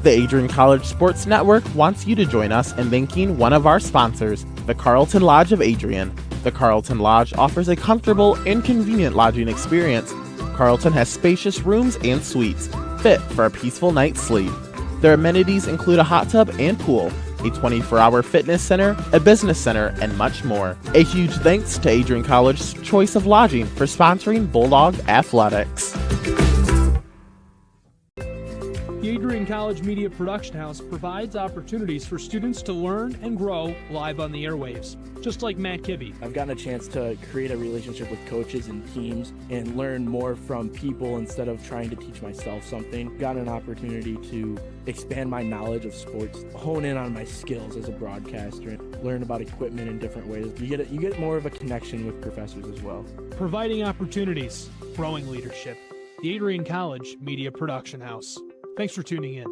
The Adrian College Sports Network wants you to join us in thanking one of our sponsors, the Carlton Lodge of Adrian. The Carlton Lodge offers a comfortable and convenient lodging experience. Carlton has spacious rooms and suites, fit for a peaceful night's sleep. Their amenities include a hot tub and pool, a 24-hour fitness center, a business center, and much more. A huge thanks to Adrian College's choice of lodging for sponsoring Bulldog Athletics. The Adrian College Media Production House provides opportunities for students to learn and grow live on the airwaves, just like Matt Kibbe. I've gotten a chance to create a relationship with coaches and teams and learn more from people instead of trying to teach myself something. Got an opportunity to expand my knowledge of sports, hone in on my skills as a broadcaster, and learn about equipment in different ways. You get more of a connection with professors as well. Providing opportunities, growing leadership. The Adrian College Media Production House. Thanks for tuning in.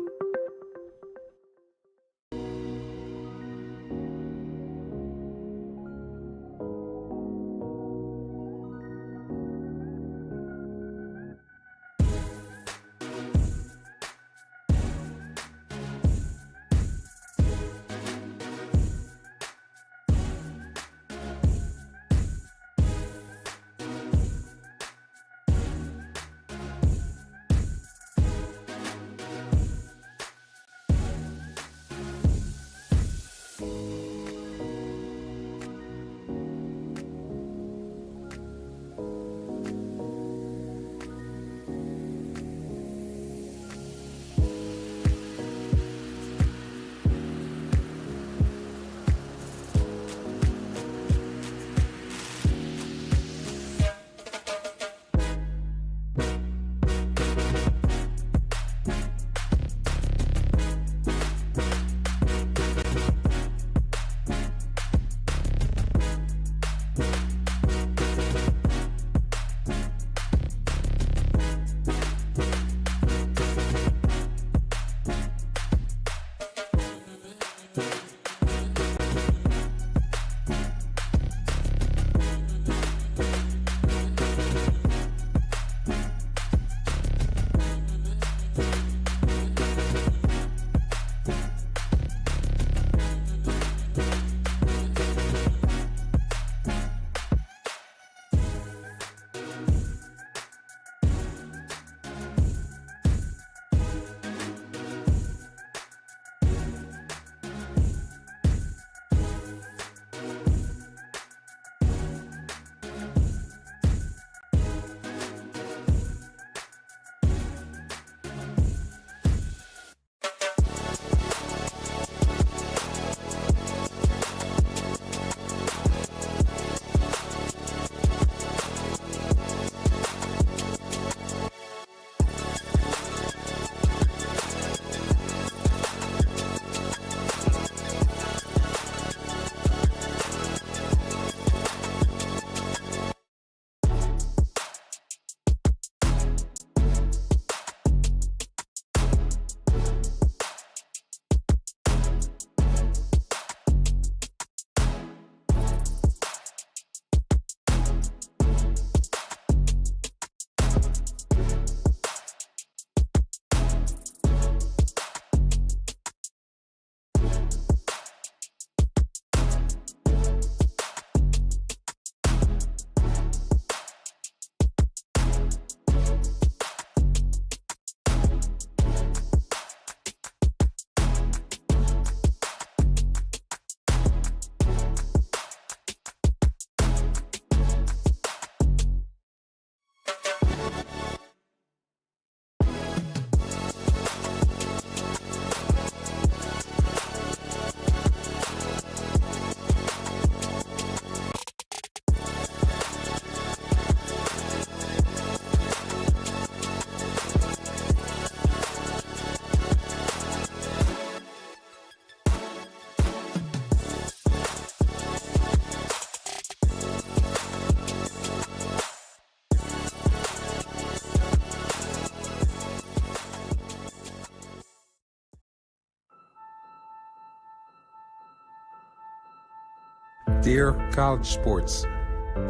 Dear College Sports.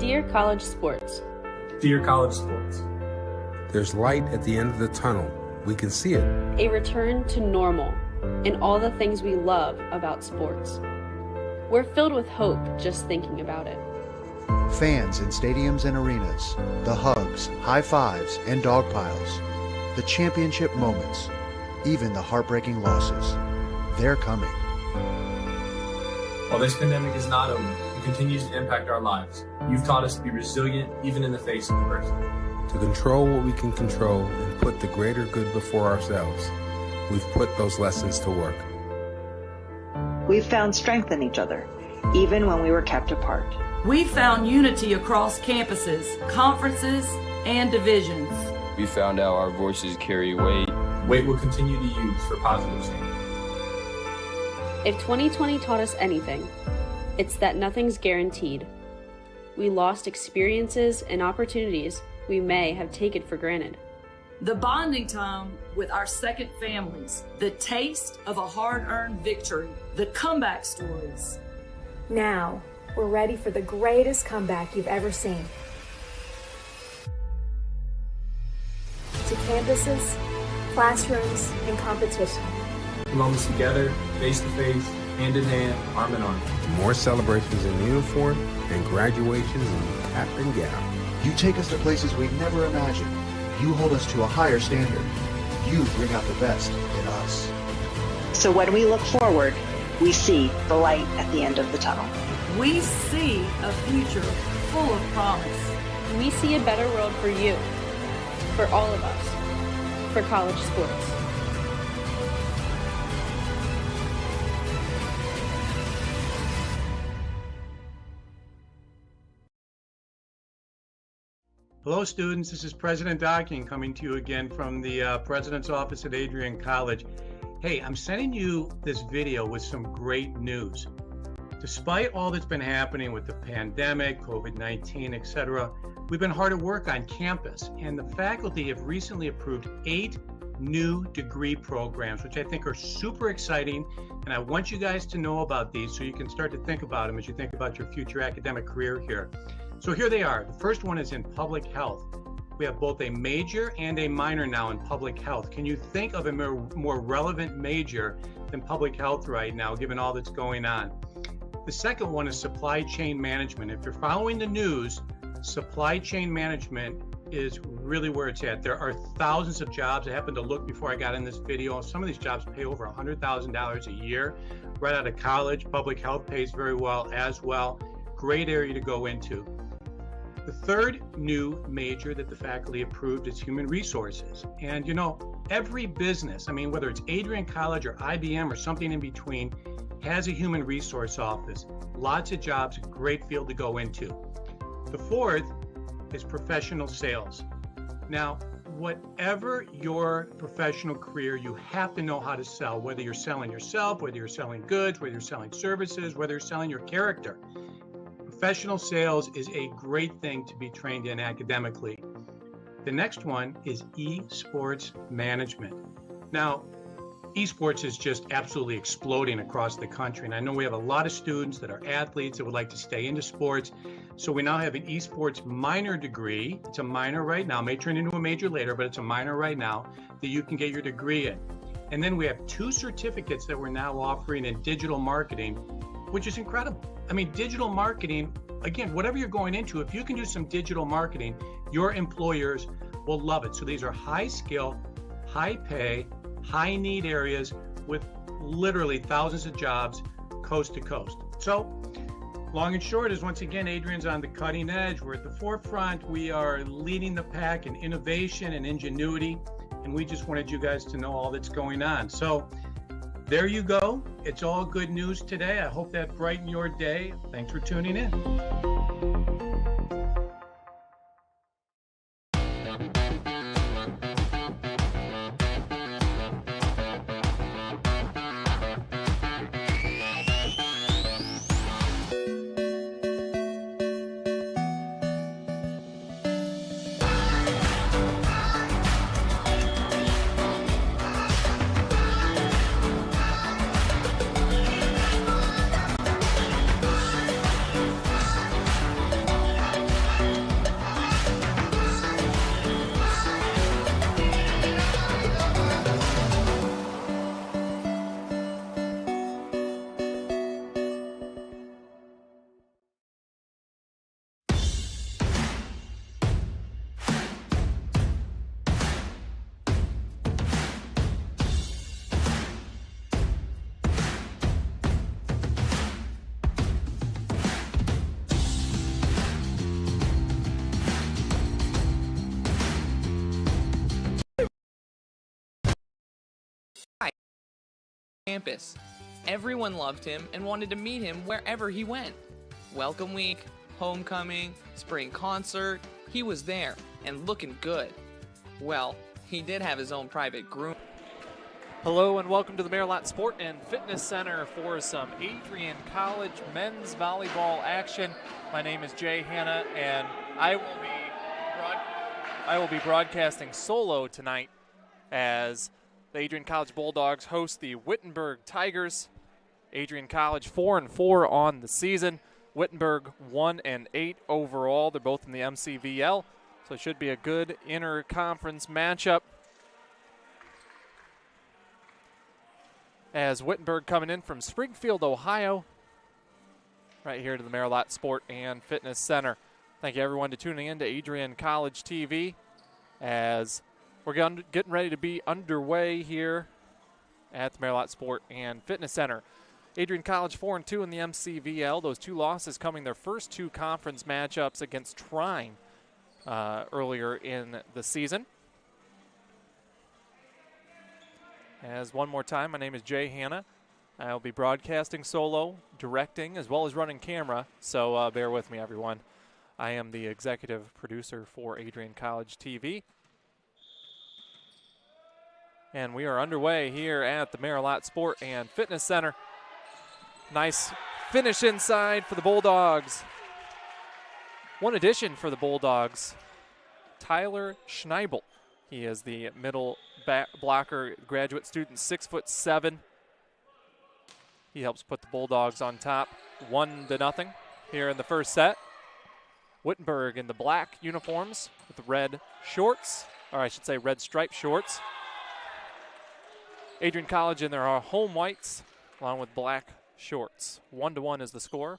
Dear College Sports. Dear College Sports. There's light at the end of the tunnel We can see it. A return to normal and all the things we love about sports. We're filled with hope just thinking about it. Fans in stadiums and arenas, the hugs, high fives, and dog piles, the championship moments, even the heartbreaking losses. They're coming. While this pandemic is not over, it continues to impact our lives. You've taught us to be resilient even in the face of adversity. To control what we can control and put the greater good before ourselves, we've put those lessons to work. We've found strength in each other, even when we were kept apart. We found unity across campuses, conferences, and divisions. We found out our voices carry weight. Weight will continue to use for positive change. If 2020 taught us anything, it's that nothing's guaranteed. We lost experiences and opportunities we may have taken for granted. The bonding time with our second families, the taste of a hard-earned victory, the comeback stories. Now, we're ready for the greatest comeback you've ever seen. To campuses, classrooms, and competition. Moments together, face to face, hand in hand, arm in arm. More celebrations in uniform and graduations in cap and gown. You take us to places we never imagined. You hold us to a higher standard. You bring out the best in us. So when we look forward, we see the light at the end of the tunnel. We see a future full of promise. We see a better world for you, for all of us, for college sports. Hello students, this is President Docking coming to you again from the President's Office at Adrian College. Hey, I'm sending you this video with some great news. Despite all that's been happening with the pandemic, COVID-19, etc., we've been hard at work on campus, and the faculty have recently approved 8 new degree programs, which I think are super exciting, and I want you guys to know about these so you can start to think about them as you think about your future academic career here. So here they are. The first one is in public health. We have both a major and a minor now in public health. Can you think of a more relevant major than public health right now, given all that's going on? The second one is supply chain management. If you're following the news, supply chain management is really where it's at. There are thousands of jobs. I happened to look before I got in this video. Some of these jobs pay over $100,000 a year right out of college. Public health pays very well as well. Great area to go into. The third new major that the faculty approved is human resources. And you know, every business, I mean, whether it's Adrian College or IBM or something in between, has a human resource office. Lots of jobs, great field to go into. The fourth is professional sales. Now, whatever your professional career, you have to know how to sell, whether you're selling yourself, whether you're selling goods, whether you're selling services, whether you're selling your character. Professional sales is a great thing to be trained in academically. The next one is esports management. Now, esports is just absolutely exploding across the country. And I know we have a lot of students that are athletes that would like to stay into sports. So we now have an esports minor degree. It's a minor right now, may turn into a major later, but it's a minor right now that you can get your degree in. And then we have 2 certificates that we're now offering in digital marketing, which is incredible. I mean, digital marketing, again, whatever you're going into, if you can do some digital marketing, your employers will love it. So these are high skill, high pay, high need areas with literally thousands of jobs coast to coast. So long and short is, once again, Adrian's on the cutting edge. We're at the forefront. We are leading the pack in innovation and ingenuity. And we just wanted you guys to know all that's going on. So there you go. It's all good news today. I hope that brightened your day. Thanks for tuning in. campus. Everyone loved him and wanted to meet him wherever he went. Welcome week, homecoming, spring concert, he was there and looking good. Well, he did have his own private groom. Hello and welcome to the Maryland Sport and Fitness Center for some Adrian College men's volleyball action. My name is Jay Hanna, and I will be broadcasting solo tonight as the Adrian College Bulldogs host the Wittenberg Tigers. Adrian College 4-4 on the season. Wittenberg 1-8 overall. They're both in the MCVL, so it should be a good inter-conference matchup. As Wittenberg coming in from Springfield, Ohio, right here to the Maryland Sport and Fitness Center. Thank you, everyone, for tuning in to Adrian College TV as we're getting ready to be underway here at the Maryland Sport and Fitness Center. Adrian College 4-2 in the MCVL. Those two losses coming their first two conference matchups against Trine earlier in the season. As one more time, my name is Jay Hanna. I'll be broadcasting solo, directing, as well as running camera, so bear with me, everyone. I am the executive producer for Adrian College TV. And we are underway here at the Maryland Sport and Fitness Center. Nice finish inside for the Bulldogs. One addition for the Bulldogs, Tyler Schneibel. He is the middle blocker, graduate student, 6'7". He helps put the Bulldogs on top, 1-0 here in the first set. Wittenberg in the black uniforms with the red shorts, or I should say red striped shorts. Adrian College in their home whites, along with black shorts. 1-1 is the score.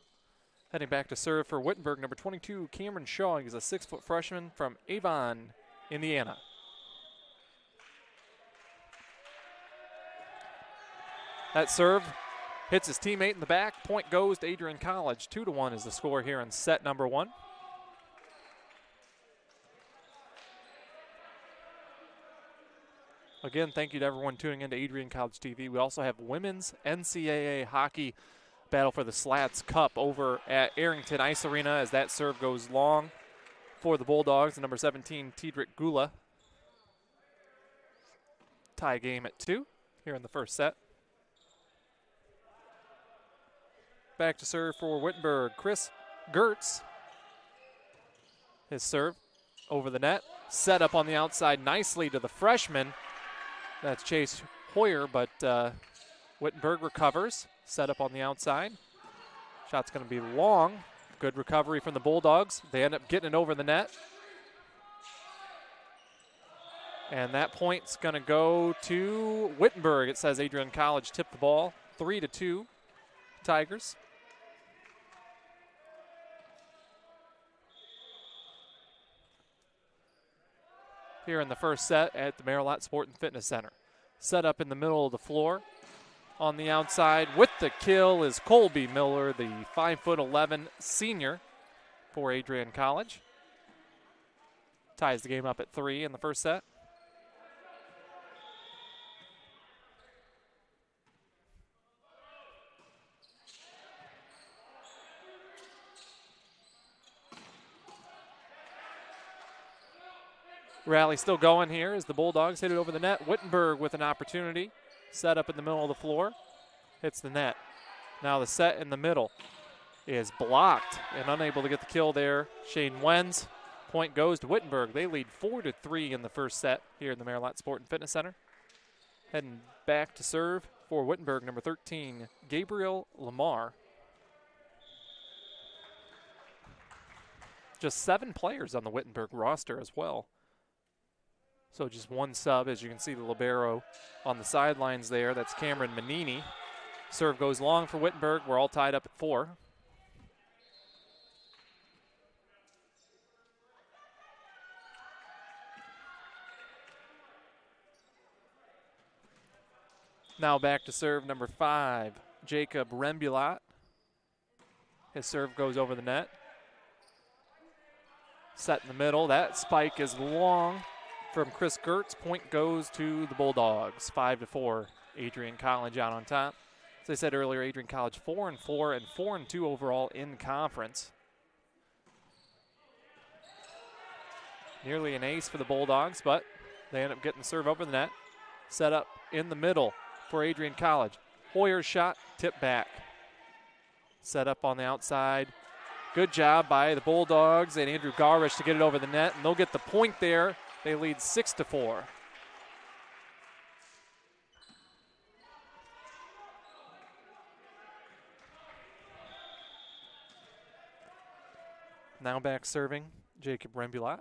Heading back to serve for Wittenberg, number 22, Cameron Shaw. He's a 6-foot freshman from Avon, Indiana. That serve hits his teammate in the back. Point goes to Adrian College. 2-1 is the score here in set number 1. Again, thank you to everyone tuning into Adrian College TV. We also have women's NCAA hockey battle for the Slats Cup over at Arrington Ice Arena as that serve goes long for the Bulldogs. Number 17, Tiedrick Gula. Tie game at 2 here in the first set. Back to serve for Wittenberg, Chris Gertz. His serve over the net, set up on the outside nicely to the freshman. That's Chase Hoyer, but Wittenberg recovers, set up on the outside. Shot's going to be long. Good recovery from the Bulldogs. They end up getting it over the net. And that point's going to go to Wittenberg. It says Adrian College tipped the ball, 3-2 Tigers. Here in the first set at the Maryland Sport and Fitness Center. Set up in the middle of the floor. On the outside with the kill is Colby Miller, the 5'11" senior for Adrian College. Ties the game up at 3 in the first set. Rally still going here as the Bulldogs hit it over the net. Wittenberg with an opportunity. Set up in the middle of the floor. Hits the net. Now the set in the middle is blocked and unable to get the kill there. Shane Wenz. Point goes to Wittenberg. They lead 4-3 in the first set here in the Maryland Sport and Fitness Center. Heading back to serve for Wittenberg, number 13, Gabriel Lamar. Just 7 players on the Wittenberg roster as well. So just one sub, as you can see the libero on the sidelines there. That's Cameron Manini. Serve goes long for Wittenberg. We're all tied up at 4. Now back to serve number 5, Jacob Rembulat. His serve goes over the net. Set in the middle. That spike is long from Chris Gertz. Point goes to the Bulldogs. 5-4. Adrian College out on top. As I said earlier, Adrian College 4-4 and 4-2 overall in conference. Nearly an ace for the Bulldogs, but they end up getting the serve over the net. Set up in the middle for Adrian College. Hoyer's shot, tip back. Set up on the outside. Good job by the Bulldogs and Andrew Garish to get it over the net, and they'll get the point there. They lead 6-4. Now back serving, Jacob Rembulat.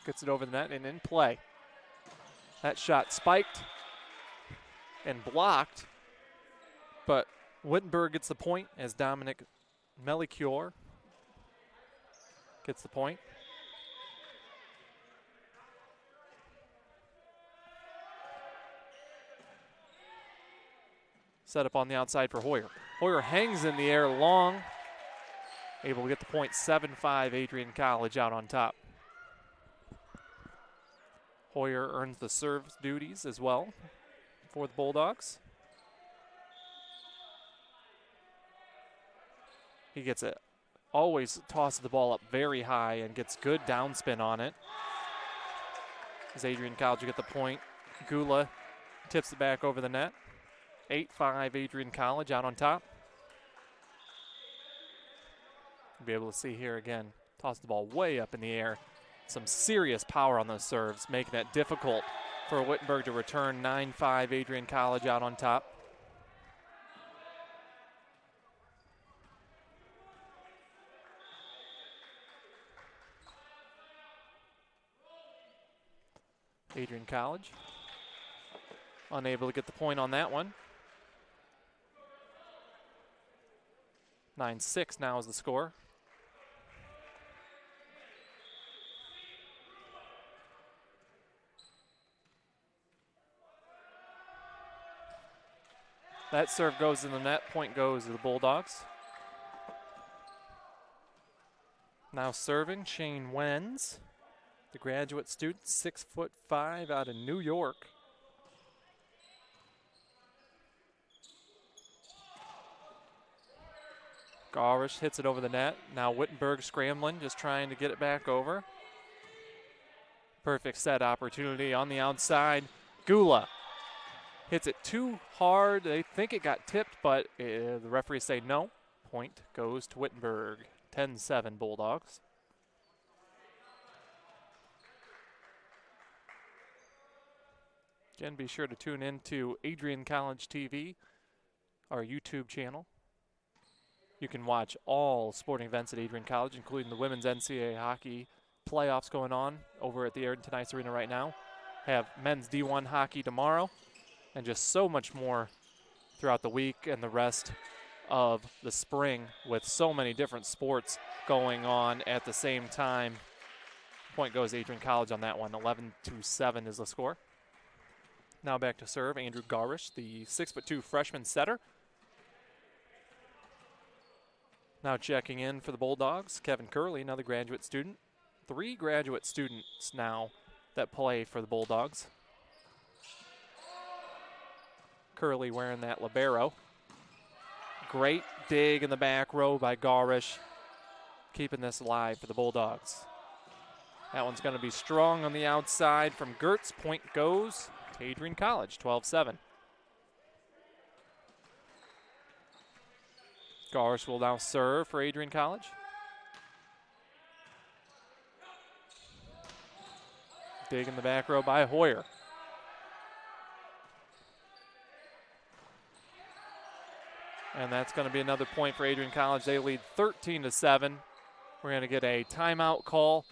Gets it over the net and in play. That shot spiked and blocked, but Wittenberg gets the point as Dominic Melicure gets the point. Set up on the outside for Hoyer. Hoyer hangs in the air long. Able to get the point. 7-5 Adrian College out on top. Hoyer earns the serve duties as well for the Bulldogs. He gets it. Always tosses the ball up very high and gets good downspin on it. As Adrian College will get the point. Gula tips it back over the net. 8-5 Adrian College out on top. You'll be able to see here again, toss the ball way up in the air. Some serious power on those serves, making it difficult for Wittenberg to return. 9-5 Adrian College out on top. Adrian College unable to get the point on that one. 9-6 now is the score. That serve goes in the net. Point goes to the Bulldogs. Now serving Shane Wenz, the graduate student, 6'5" out of New York. Garish hits it over the net. Now Wittenberg scrambling, just trying to get it back over. Perfect set opportunity on the outside. Gula hits it too hard. They think it got tipped, but the referees say no. Point goes to Wittenberg. 10-7 Bulldogs. Again, be sure to tune in to Adrian College TV, our YouTube channel. You can watch all sporting events at Adrian College, including the women's NCAA hockey playoffs going on over at the Ayrton Ice Arena right now. Have men's D1 hockey tomorrow, and just so much more throughout the week and the rest of the spring with so many different sports going on at the same time. Point goes Adrian College on that one. 11-7 is the score. Now back to serve, Andrew Garish, the 6'2" freshman setter. Now checking in for the Bulldogs, Kevin Curley, another graduate student. 3 graduate students now that play for the Bulldogs. Curley wearing that libero. Great dig in the back row by Garish, keeping this alive for the Bulldogs. That one's going to be strong on the outside from Gertz. Point goes to Adrian College, 12-7. Garish will now serve for Adrian College. Dig in the back row by Hoyer. And that's going to be another point for Adrian College. They lead 13-7. We're going to get a timeout call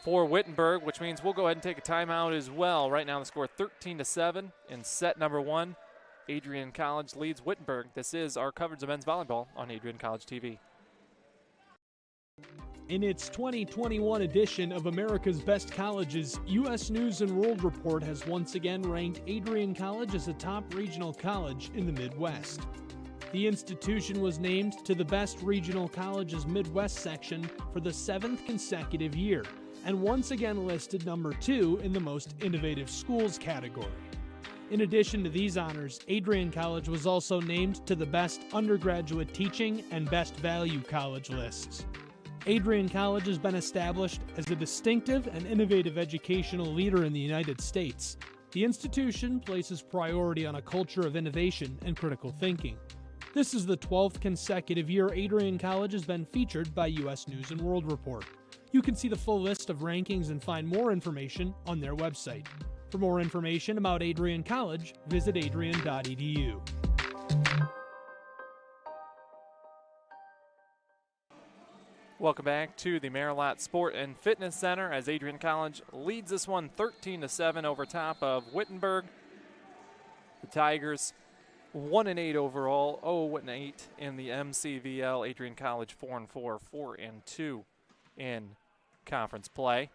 for Wittenberg, which means we'll go ahead and take a timeout as well. Right now the score 13-7 in set number 1. Adrian College leads Wittenberg. This is our coverage of men's volleyball on Adrian College TV. In its 2021 edition of America's Best Colleges, U.S. News & World Report has once again ranked Adrian College as a top regional college in the Midwest. The institution was named to the Best Regional Colleges Midwest section for the 7th consecutive year, and once again listed number 2 in the Most Innovative Schools category. In addition to these honors, Adrian College was also named to the Best Undergraduate Teaching and Best Value College lists. Adrian College has been established as a distinctive and innovative educational leader in the United States. The institution places priority on a culture of innovation and critical thinking. This is the 12th consecutive year Adrian College has been featured by U.S. News & World Report. You can see the full list of rankings and find more information on their website. For more information about Adrian College, visit adrian.edu. Welcome back to the Marilot Sport and Fitness Center as Adrian College leads this one 13-7 over top of Wittenberg. The Tigers 1-8 overall, 0-8 in the MCVL. Adrian College 4-4, 4-2 in conference play.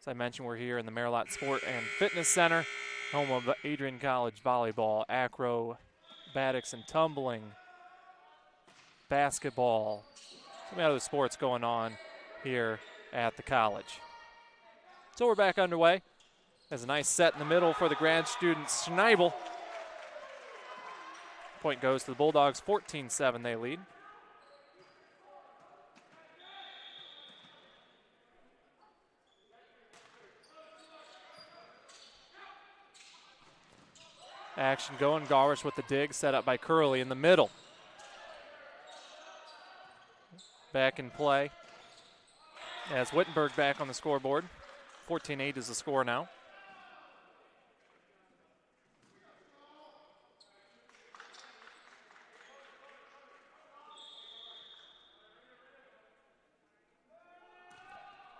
As I mentioned, we're here in the Marilot Sport and Fitness Center, home of Adrian College volleyball, acrobatics and tumbling, basketball, so many other sports going on here at the college. So we're back underway. There's a nice set in the middle for the grad student Schneibel. Point goes to the Bulldogs, 14-7 they lead. Action going, Garish with the dig, set up by Curley in the middle. Back in play as Wittenberg back on the scoreboard. 14-8 is the score now.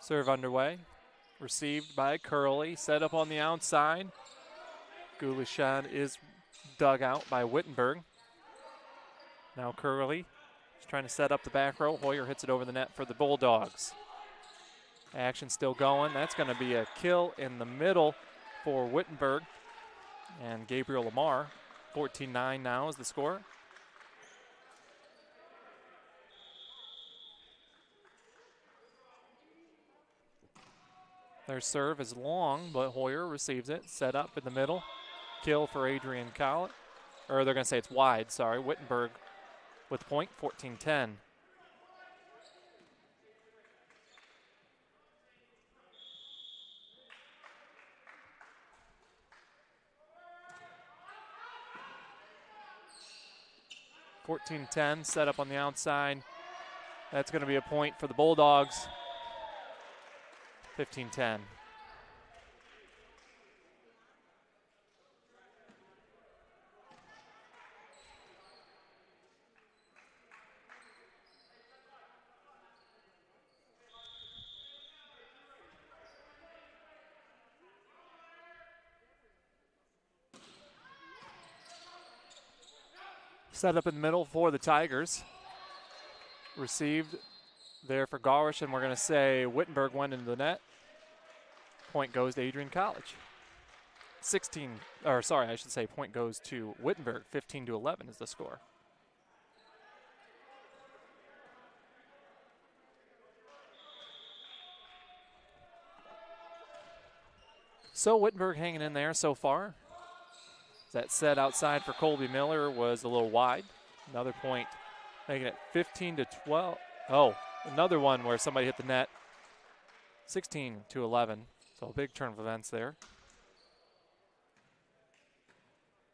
Serve underway, received by Curley, set up on the outside. Gulishan is dug out by Wittenberg. Now Curley is trying to set up the back row. Hoyer hits it over the net for the Bulldogs. Action still going. That's going to be a kill in the middle for Wittenberg and Gabriel Lamar. 14-9 now is the score. Their serve is long, but Hoyer receives it. Set up in the middle. Kill for Adrian College. Or they're going to say it's wide, sorry. Wittenberg with the point, 14-10. Set up on the outside. That's going to be a point for the Bulldogs. 15-10. Set up in the middle for the Tigers. Received there for Garish, and we're going to say Wittenberg went into the net. Point goes to Adrian College. Point goes to Wittenberg. 15-11 is the score. So Wittenberg hanging in there so far. That set outside for Colby Miller was a little wide. Another point, making it 15-12. Oh, another one where somebody hit the net. 16-11. So a big turn of events there.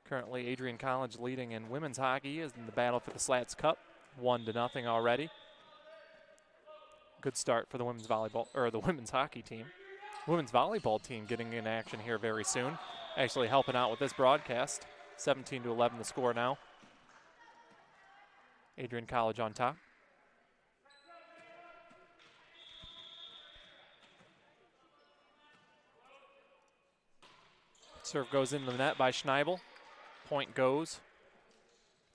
Currently, Adrian College leading in women's hockey is in the battle for the Slats Cup, 1-0 already. Good start for the women's volleyball or the women's hockey team. Women's volleyball team getting in action here very soon. Actually helping out with this broadcast. 17-11 the score now. Adrian College on top. Serve goes into the net by Schneibel. Point goes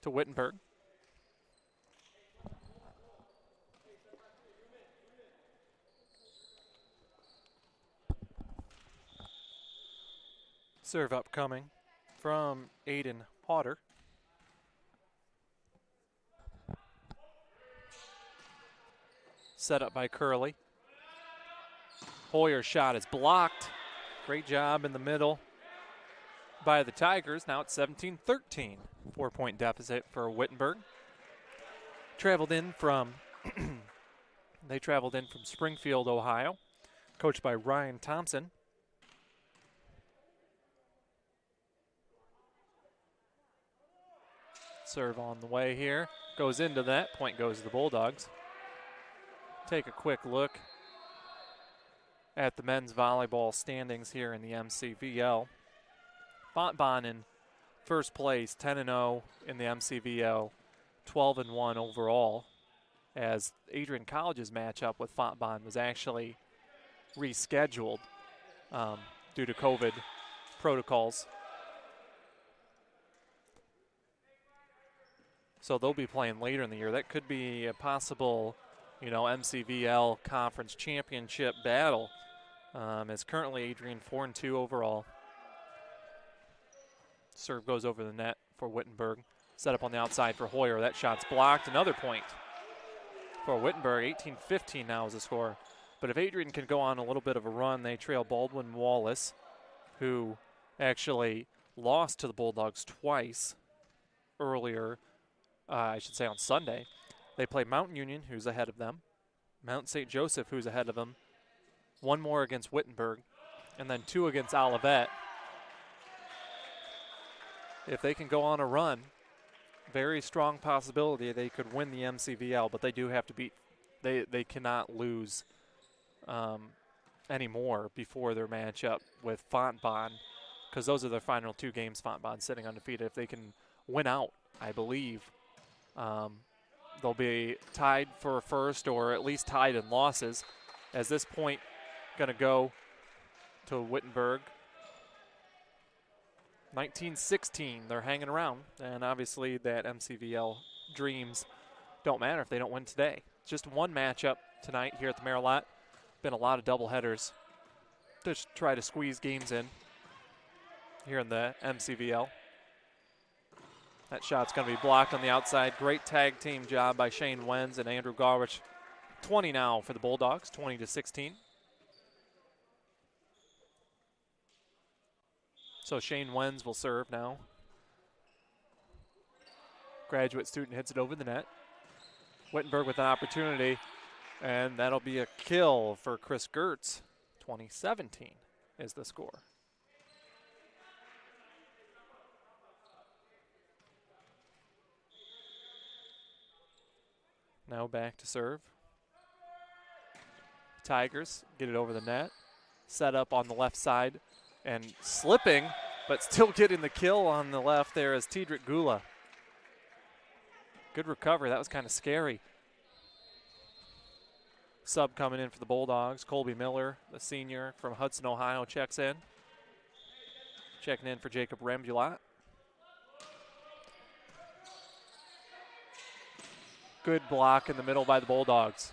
to Wittenberg. Serve upcoming from Aiden Hodder. Set up by Curley. Hoyer's shot is blocked. Great job in the middle by the Tigers. Now it's 17-13. 4-point deficit for Wittenberg. They traveled in from Springfield, Ohio, coached by Ryan Thompson. Serve on the way here. Goes into that. Point goes to the Bulldogs. Take a quick look at the men's volleyball standings here in the MCVL. Fontbonne in first place, 10-0 in the MCVL, 12-1 overall, as Adrian College's matchup with Fontbonne was actually rescheduled due to COVID protocols. So they'll be playing later in the year. That could be a possible, MCVL conference championship battle. As currently Adrian 4-2 overall. Serve goes over the net for Wittenberg. Set up on the outside for Hoyer. That shot's blocked. Another point for Wittenberg. 18-15 now is the score. But if Adrian can go on a little bit of a run, they trail Baldwin Wallace, who actually lost to the Bulldogs twice earlier, on Sunday. They play Mountain Union, who's ahead of them, Mount St. Joseph, who's ahead of them, one more against Wittenberg, and then 2 against Olivet. If they can go on a run, very strong possibility they could win the MCVL, but they do have to beat, they cannot lose anymore before their matchup with Fontbonne, because those are their final 2 games. Fontbonne sitting undefeated. If they can win out, I believe, they'll be tied for first, or at least tied in losses, as this point going to go to Wittenberg. 19-16, they're hanging around, and obviously that MCVL dreams don't matter if they don't win today. Just one matchup tonight here at the Marilot. Been a lot of doubleheaders to try to squeeze games in here in the MCVL. That shot's going to be blocked on the outside. Great tag team job by Shane Wenz and Andrew Garwich. 20 now for the Bulldogs, 20-16. So Shane Wenz will serve now. Graduate student hits it over the net. Wittenberg with an opportunity, and that'll be a kill for Chris Gertz. 20-17 is the score. Now back to serve. Tigers get it over the net. Set up on the left side and slipping, but still getting the kill on the left there is Tidrik Gula. Good recovery. That was kind of scary. Sub coming in for the Bulldogs. Colby Miller, the senior from Hudson, Ohio, checks in. Checking in for Jacob Rambulat. Good block in the middle by the Bulldogs.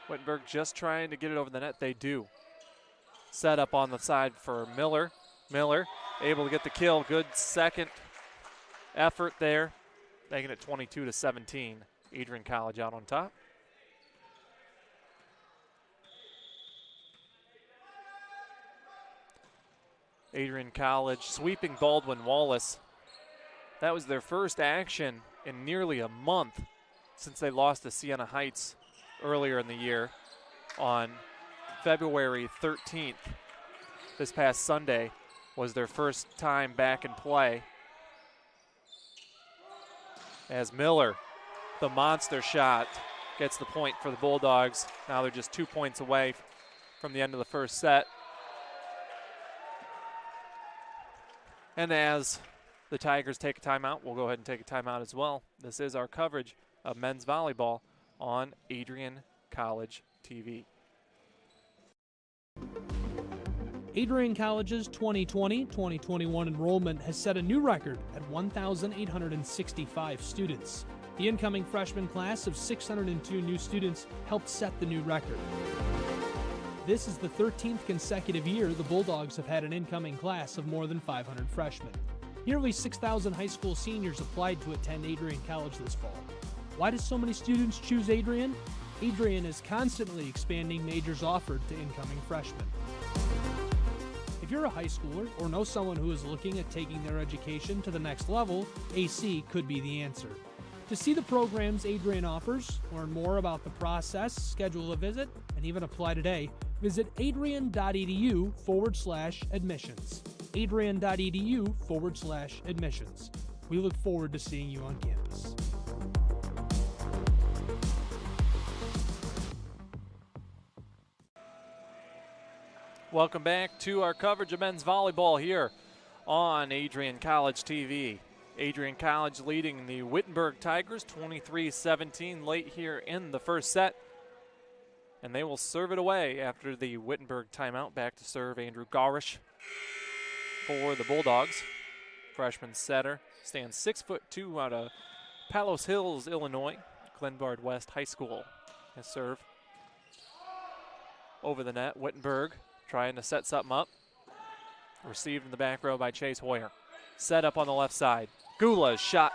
Wittenberg just trying to get it over the net. They do. Set up on the side for Miller. Miller able to get the kill. Good second effort there. Making it 22-17. Adrian College out on top. Adrian College sweeping Baldwin Wallace. That was their first action in nearly a month since they lost to Siena Heights earlier in the year on February 13th. This past Sunday was their first time back in play. As Miller, the monster shot, gets the point for the Bulldogs. Now they're just 2 points away from the end of the first set. And as the Tigers take a timeout, we'll go ahead and take a timeout as well. This is our coverage of men's volleyball on Adrian College TV. Adrian College's 2020-2021 enrollment has set a new record at 1,865 students. The incoming freshman class of 602 new students helped set the new record. This is the 13th consecutive year the Bulldogs have had an incoming class of more than 500 freshmen. Nearly 6,000 high school seniors applied to attend Adrian College this fall. Why do so many students choose Adrian? Adrian is constantly expanding majors offered to incoming freshmen. If you're a high schooler or know someone who is looking at taking their education to the next level, AC could be the answer. To see the programs Adrian offers, learn more about the process, schedule a visit, and even apply today, visit adrian.edu/admissions. adrian.edu/admissions. We look forward to seeing you on campus. Welcome back to our coverage of men's volleyball here on Adrian College TV. Adrian College leading the Wittenberg Tigers 23-17 late here in the first set. And they will serve it away after the Wittenberg timeout. Back to serve Andrew Garish for the Bulldogs. Freshman setter, stands 6'2" out of Palos Hills, Illinois. Glenbard West High School. His serve over the net. Wittenberg trying to set something up. Received in the back row by Chase Hoyer. Set up on the left side. Gula's shot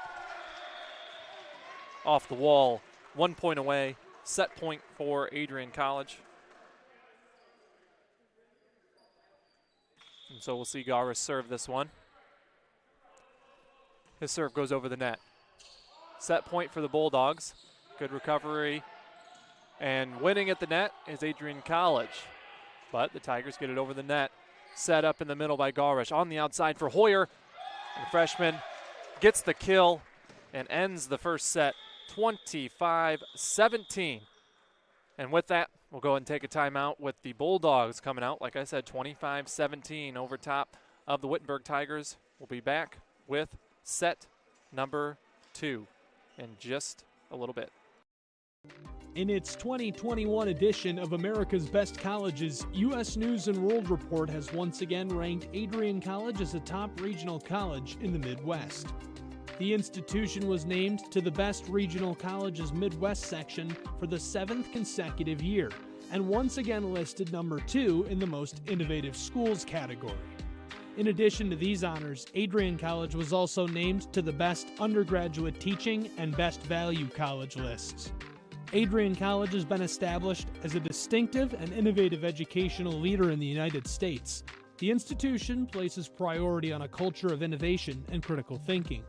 off the wall. 1 point away. Set point for Adrian College. And so we'll see Garish serve this one. His serve goes over the net. Set point for the Bulldogs. Good recovery. And winning at the net is Adrian College. But the Tigers get it over the net. Set up in the middle by Garish. On the outside for Hoyer. The freshman gets the kill and ends the first set 25-17. And with that, we'll go ahead and take a timeout with the Bulldogs coming out. Like I said, 25-17 over top of the Wittenberg Tigers. We'll be back with set number 2 in just a little bit. In its 2021 edition of America's Best Colleges, U.S. News & World Report has once again ranked Adrian College as a top regional college in the Midwest. The institution was named to the Best Regional Colleges Midwest section for the 7th consecutive year, and once again listed number 2 in the Most Innovative Schools category. In addition to these honors, Adrian College was also named to the Best Undergraduate Teaching and Best Value College lists. Adrian College has been established as a distinctive and innovative educational leader in the United States. The institution places priority on a culture of innovation and critical thinking.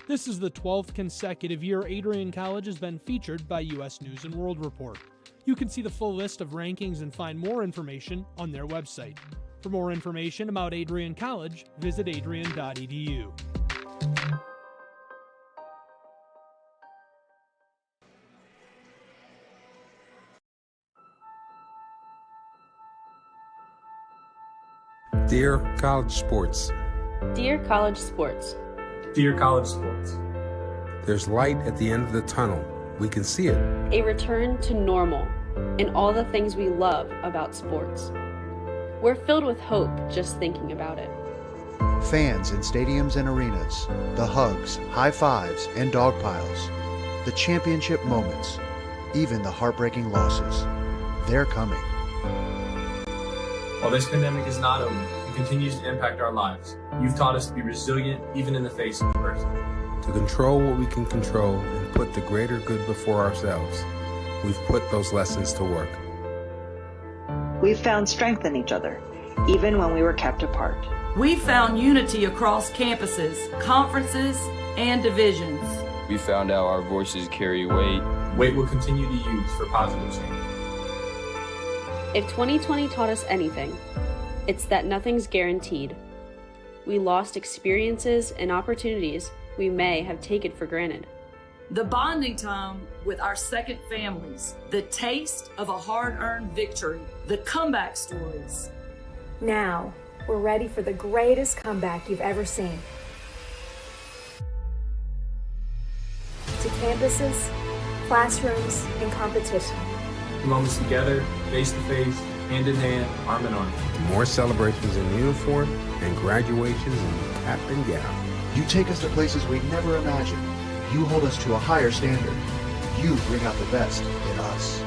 This is the 12th consecutive year Adrian College has been featured by U.S. News & World Report. You can see the full list of rankings and find more information on their website. For more information about Adrian College, visit adrian.edu. Dear College Sports. Dear College Sports. Dear College Sports. There's light at the end of the tunnel. We can see it. A return to normal and all the things we love about sports. We're filled with hope just thinking about it. Fans in stadiums and arenas, the hugs, high fives, and dog piles, the championship moments, even the heartbreaking losses. They're coming. While this pandemic is not over and continues to impact our lives, you've taught us to be resilient even in the face of adversity. To control what we can control and put the greater good before ourselves, we've put those lessons to work. We've found strength in each other, even when we were kept apart. We found unity across campuses, conferences, and divisions. We found out our voices carry weight. Weight we'll continue to use for positive change. If 2020 taught us anything, it's that nothing's guaranteed. We lost experiences and opportunities we may have taken for granted. The bonding time with our second families, the taste of a hard-earned victory, the comeback stories. Now, we're ready for the greatest comeback you've ever seen. To campuses, classrooms, and competition. Moments together, face to face, hand in hand, arm in arm. More celebrations in uniform and graduations in cap and gown. You take us to places we never imagined. You hold us to a higher standard. You bring out the best in us.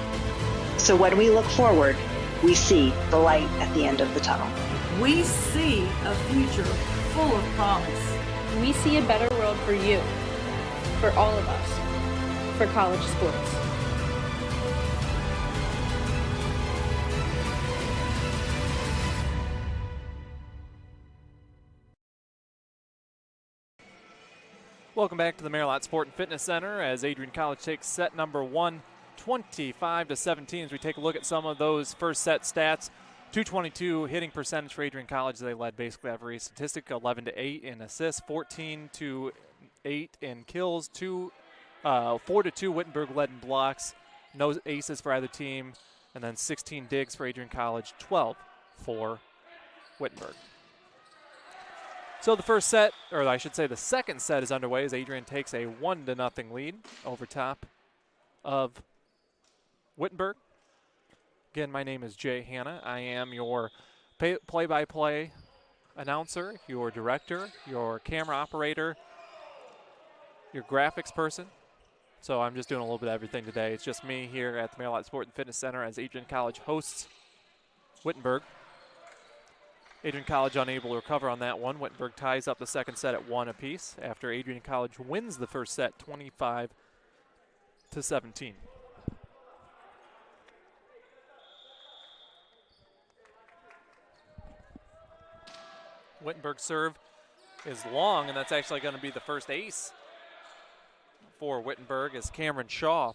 So when we look forward, we see the light at the end of the tunnel. We see a future full of promise. We see a better world for you, for all of us, for college sports. Welcome back to the Maryland Sport and Fitness Center as Adrian College takes set number 1, 25-17. As we take a look at some of those first set stats, 222 hitting percentage for Adrian College. They led basically every statistic, 11-8 in assists, 14-8 in kills, 4-2 Wittenberg led in blocks, no aces for either team, and then 16 digs for Adrian College, 12 for Wittenberg. So the first set, or I should say the second set, is underway as Adrian takes a 1-0 lead over top of Wittenberg. Again, my name is Jay Hanna. I am your play-by-play announcer, your director, your camera operator, your graphics person. So I'm just doing a little bit of everything today. It's just me here at the Maryland Sport and Fitness Center as Adrian College hosts Wittenberg. Adrian College unable to recover on that one. Wittenberg ties up the second set at 1 apiece after Adrian College wins the first set 25-17. Wittenberg's serve is long, and that's actually going to be the first ace for Wittenberg as Cameron Shaw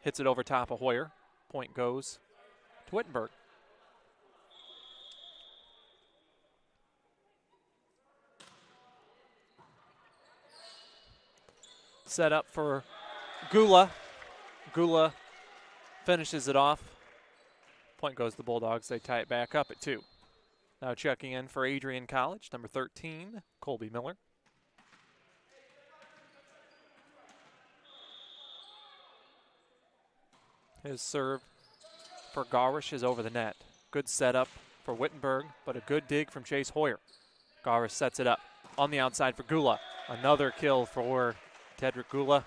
hits it over top of Hoyer. Point goes to Wittenberg. Set up for Gula. Gula finishes it off. Point goes to the Bulldogs. They tie it back up at 2. Now checking in for Adrian College, number 13, Colby Miller. His serve for Garish is over the net. Good setup for Wittenberg, but a good dig from Chase Hoyer. Garish sets it up on the outside for Gula. Another kill for Tedrick Gula.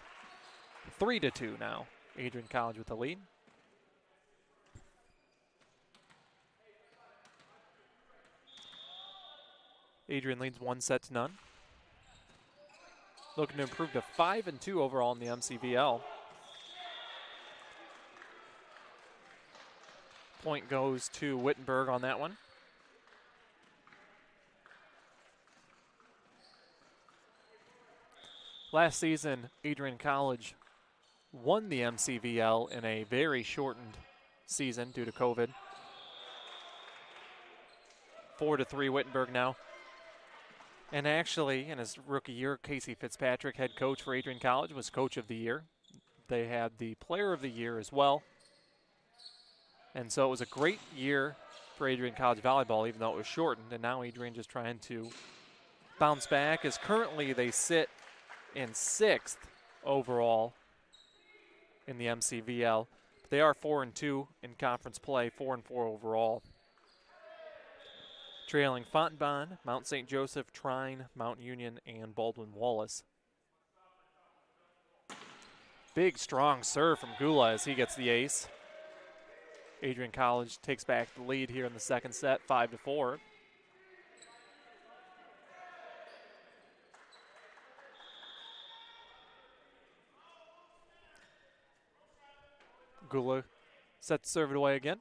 3-2 now. Adrian College with the lead. Adrian leads 1-0. Looking to improve to 5-2 overall in the MCVL. Point goes to Wittenberg on that one. Last season, Adrian College won the MCVL in a very shortened season due to COVID. 4-3 Wittenberg now. And actually, in his rookie year, Casey Fitzpatrick, head coach for Adrian College, was coach of the year. They had the player of the year as well. And so it was a great year for Adrian College volleyball, even though it was shortened. And now Adrian just trying to bounce back, as currently they sit in 6th overall in the MCVL. They are 4-2 in conference play, 4-4 overall. Trailing Fontbonne, Mount St. Joseph, Trine, Mount Union, and Baldwin-Wallace. Big, strong serve from Gula as he gets the ace. Adrian College takes back the lead here in the second set, 5-4. Gula sets the serve away again.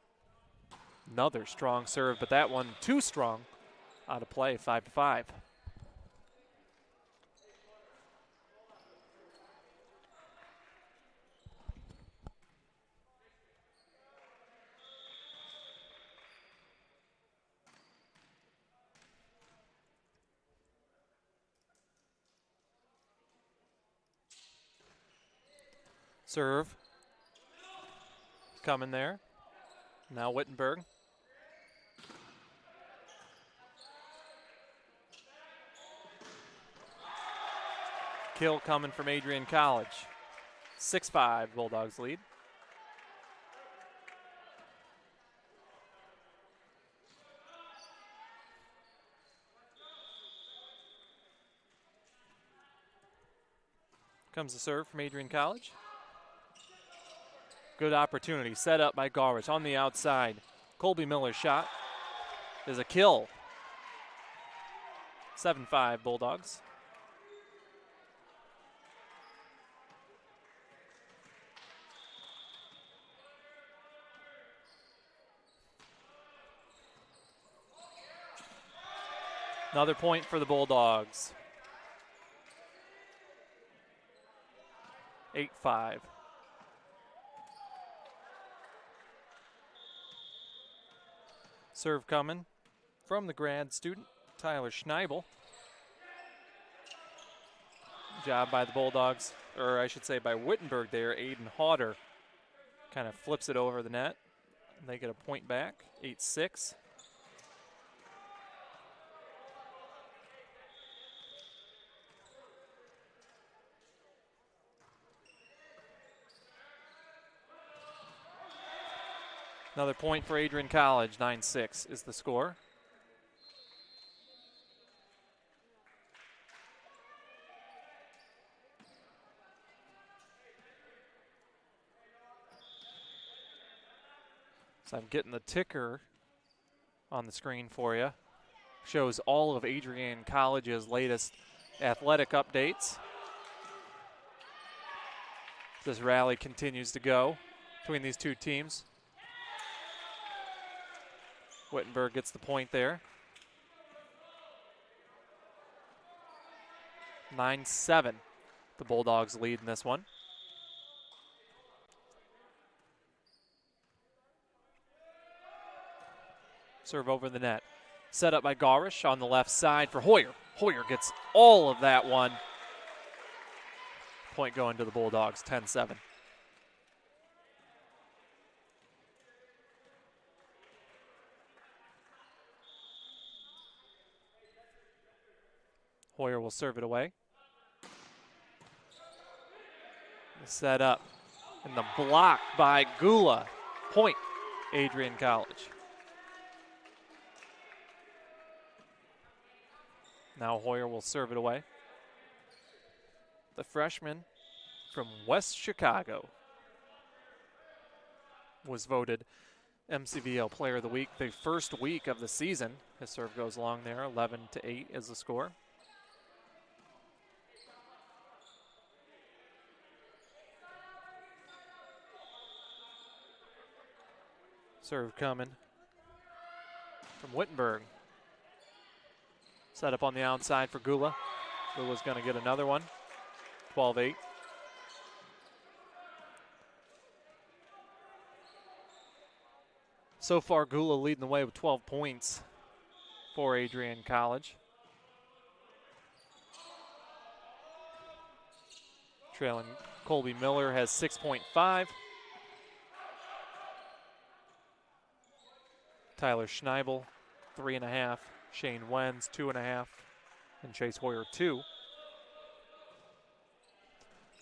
Another strong serve, but that one too strong. Out of play, 5-5. Serve coming there. Now Wittenberg. Kill coming from Adrian College. 6-5 Bulldogs lead. Comes the serve from Adrian College. Good opportunity set up by Garish on the outside. Colby Miller's shot is a kill. 7-5 Bulldogs. Another point for the Bulldogs. 8-5. Serve coming from the grad student, Tyler Schneibel. Job by the Bulldogs, or I should say by Wittenberg there. Aiden Hodder kind of flips it over the net. They get a point back, 8-6. Another point for Adrian College, 9-6 is the score. So I'm getting the ticker on the screen for you. Shows all of Adrian College's latest athletic updates. This rally continues to go between these two teams. Wittenberg gets the point there. 9-7. The Bulldogs lead in this one. Serve over the net. Set up by Garish on the left side for Hoyer. Hoyer gets all of that one. Point going to the Bulldogs, 10-7. Hoyer will serve it away. Set up. And the block by Gula. Point, Adrian College. Now Hoyer will serve it away. The freshman from West Chicago was voted MCVL Player of the Week the first week of the season. His serve goes long there, 11-8 is the score. Serve coming from Wittenberg. Set up on the outside for Gula. Gula's going to get another one. 12-8. So far, Gula leading the way with 12 points for Adrian College. Trailing Colby Miller has 6.5. Tyler Schneibel, 3.5. Shane Wenz, 2.5. And Chase Hoyer, 2.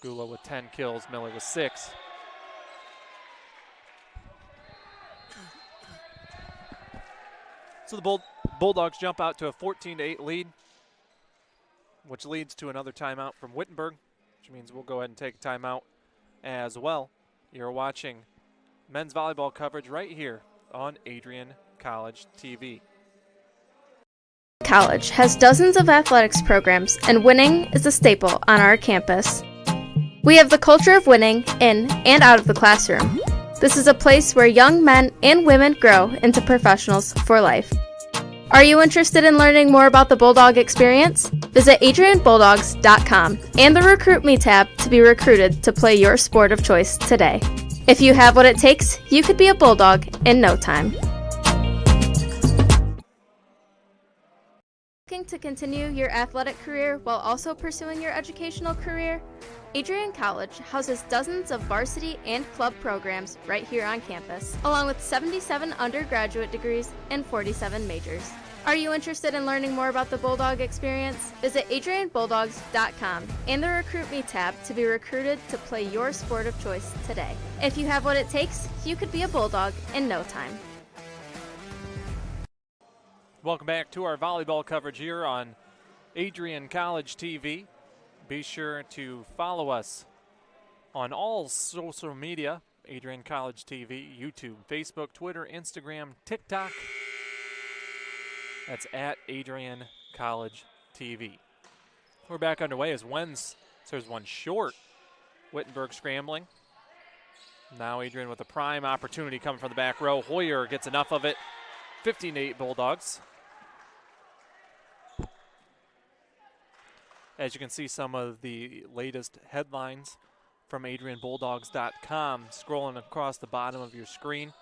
Gula with 10 kills, Miller with 6. So the Bulldogs jump out to a 14-8 lead, which leads to another timeout from Wittenberg, which means we'll go ahead and take a timeout as well. You're watching men's volleyball coverage right here on Adrian College TV. College has dozens of athletics programs, and winning is a staple on our campus. We have the culture of winning in and out of the classroom. This is a place where young men and women grow into professionals for life. Are you interested in learning more about the Bulldog experience? Visit adrianbulldogs.com and the Recruit Me tab to be recruited to play your sport of choice today. If you have what it takes, you could be a Bulldog in no time. Looking to continue your athletic career while also pursuing your educational career? Adrian College houses dozens of varsity and club programs right here on campus, along with 77 undergraduate degrees and 47 majors. Are you interested in learning more about the Bulldog experience? Visit adrianbulldogs.com and the Recruit Me tab to be recruited to play your sport of choice today. If you have what it takes, you could be a Bulldog in no time. Welcome back to our volleyball coverage here on Adrian College TV. Be sure to follow us on all social media, Adrian College TV, YouTube, Facebook, Twitter, Instagram, TikTok. That's at Adrian College TV. We're back underway as Wenz serves one short. Wittenberg scrambling. Now Adrian with a prime opportunity coming from the back row. Hoyer gets enough of it. 15-8 Bulldogs. As you can see, some of the latest headlines from AdrianBulldogs.com. Scrolling across the bottom of your screen.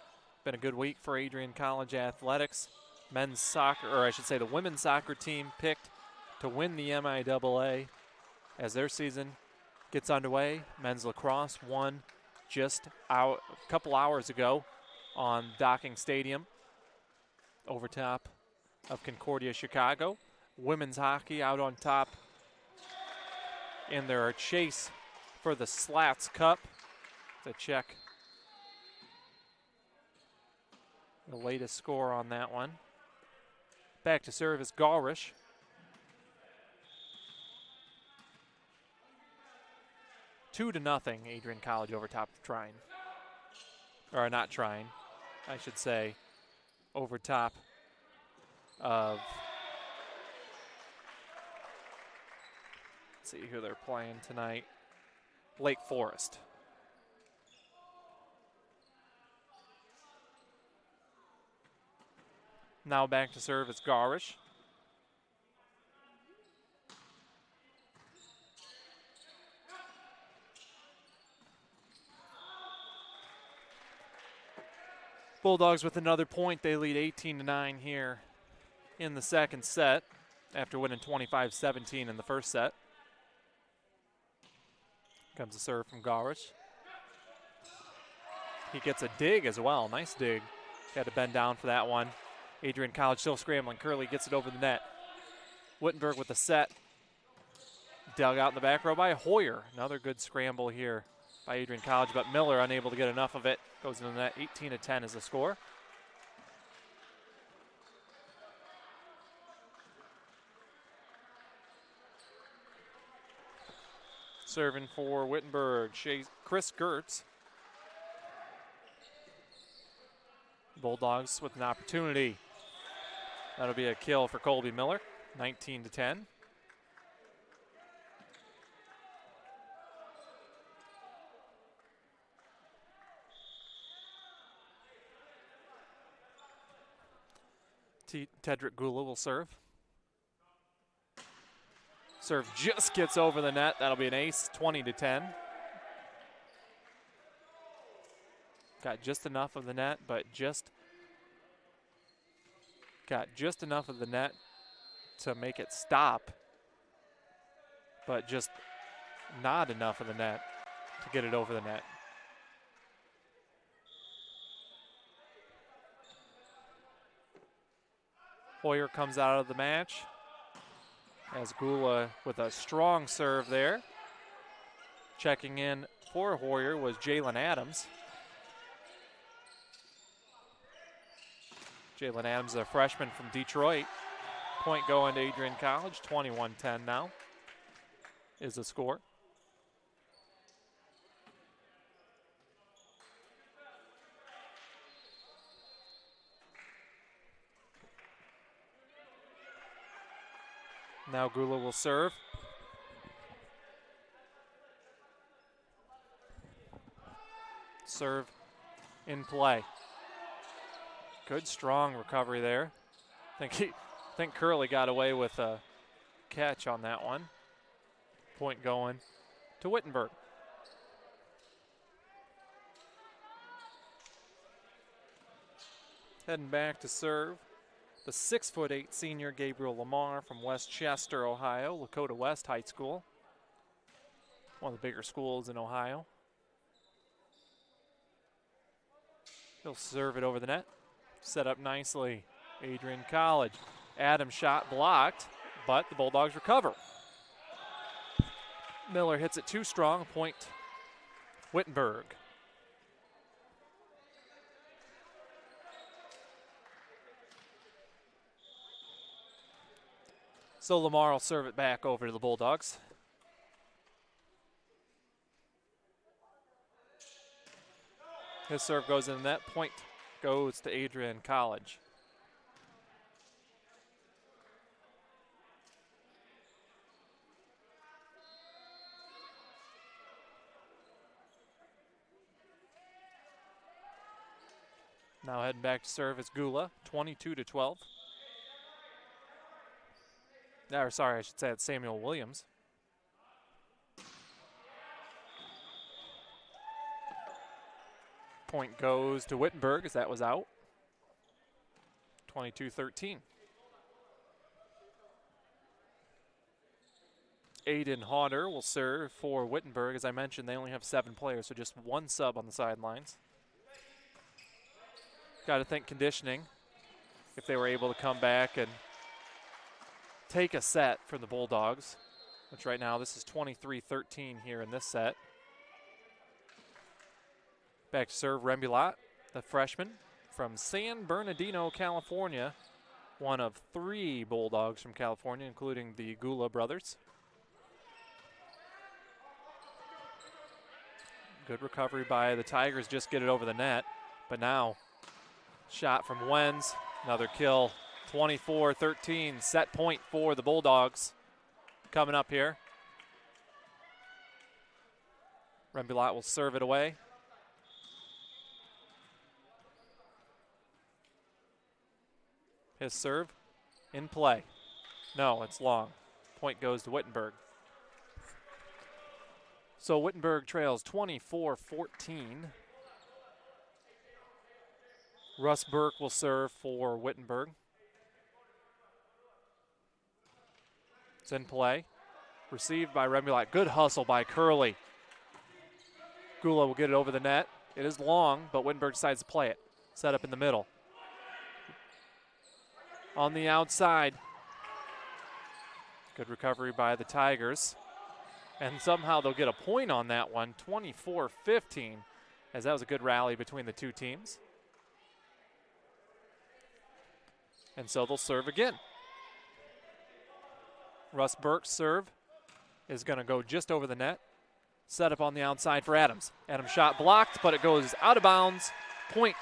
Been a good week for Adrian College athletics. Men's soccer, or I should say the women's soccer team, picked to win the MIAA as their season gets underway. Men's lacrosse won just a couple hours ago on Docking Stadium over top of Concordia, Chicago. Women's hockey out on top in their chase for the Slats Cup. To check the latest score on that one. Back to serve is Garish. Two to nothing, Adrian College over top of Trine. Or not Trine, I should say, over top of, let's see who they're playing tonight, Lake Forest. Now back to serve is Garish. Bulldogs with another point. They lead 18-9 here in the second set after winning 25-17 in the first set. Comes a serve from Garish. He gets a dig as well. Nice dig. Had to bend down for that one. Adrian College still scrambling. Curley gets it over the net. Wittenberg with the set. Dug out in the back row by Hoyer. Another good scramble here by Adrian College, but Miller unable to get enough of it. Goes into the net. 18-10 is the score. Serving for Wittenberg, Chris Gertz. Bulldogs with an opportunity. That'll be a kill for Colby Miller, 19-10. Tedrick Gula will serve. Serve just gets over the net. That'll be an ace, 20-10. Got just enough of the net, but got just enough of the net to make it stop, but just not enough of the net to get it over the net. Hoyer comes out of the match as Gula with a strong serve there. Checking in for Hoyer was Jalen Adams. Jalen Adams, a freshman from Detroit. Point going to Adrian College, 21-10 now is the score. Now Gula will serve. Serve in play. Good strong recovery there. I think Curley got away with a catch on that one. Point going to Wittenberg. Heading back to serve, the 6'8" senior Gabriel Lamar from Westchester, Ohio, Lakota West High School. One of the bigger schools in Ohio. He'll serve it over the net. Set up nicely. Adrian College. Adams shot blocked, but the Bulldogs recover. Miller hits it too strong. Point Wittenberg. So Lamar will serve it back over to the Bulldogs. His serve goes in the net. Point goes to Adrian College. Now heading back to serve is Gula, 22-12. Or sorry, I should say it's Samuel Williams. Point goes to Wittenberg as that was out. 22-13. Aiden Hodder will serve for Wittenberg. As I mentioned, they only have 7 players, so just 1 sub on the sidelines. Got to think conditioning. If they were able to come back and take a set from the Bulldogs, which right now this is 23-13 here in this set. Back to serve Rembulat, the freshman from San Bernardino, California. One of 3 Bulldogs from California, including the Gula brothers. Good recovery by the Tigers, just get it over the net. But now, shot from Wenz, another kill. 24-13, set point for the Bulldogs. Coming up here. Rembulat will serve it away. His serve in play. No, it's long. Point goes to Wittenberg. So Wittenberg trails 24-14. Russ Burke will serve for Wittenberg. It's in play. Received by Rembulat. Good hustle by Curley. Gula will get it over the net. It is long, but Wittenberg decides to play it. Set up in the middle. On the outside. Good recovery by the Tigers. And somehow they'll get a point on that one, 24-15, as that was a good rally between the two teams. And so they'll serve again. Russ Burke's serve is going to go just over the net. Set up on the outside for Adams. Adams' shot blocked, but it goes out of bounds. Point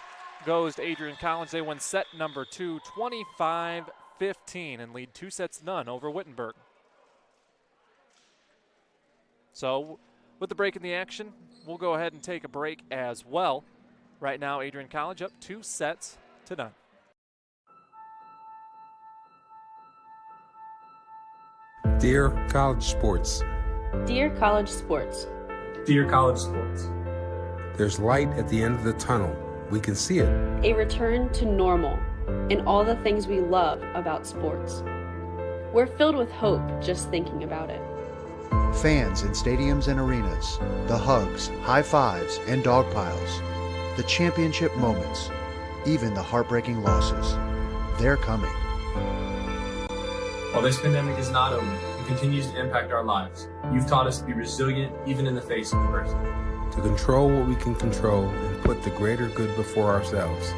goes to Adrian College. They win set number 2, 25-15, and lead 2-0 over Wittenberg. So with the break in the action, we'll go ahead and take a break as well. Right now, Adrian College up 2-0. Dear College Sports. Dear College Sports. Dear College Sports. There's light at the end of the tunnel. We can see it. A return to normal and all the things we love about sports. We're filled with hope just thinking about it. Fans in stadiums and arenas, the hugs, high fives, and dog piles, the championship moments, even the heartbreaking losses. They're coming. While this pandemic is not over, it continues to impact our lives. You've taught us to be resilient even in the face of adversity. To control what we can control and put the greater good before ourselves,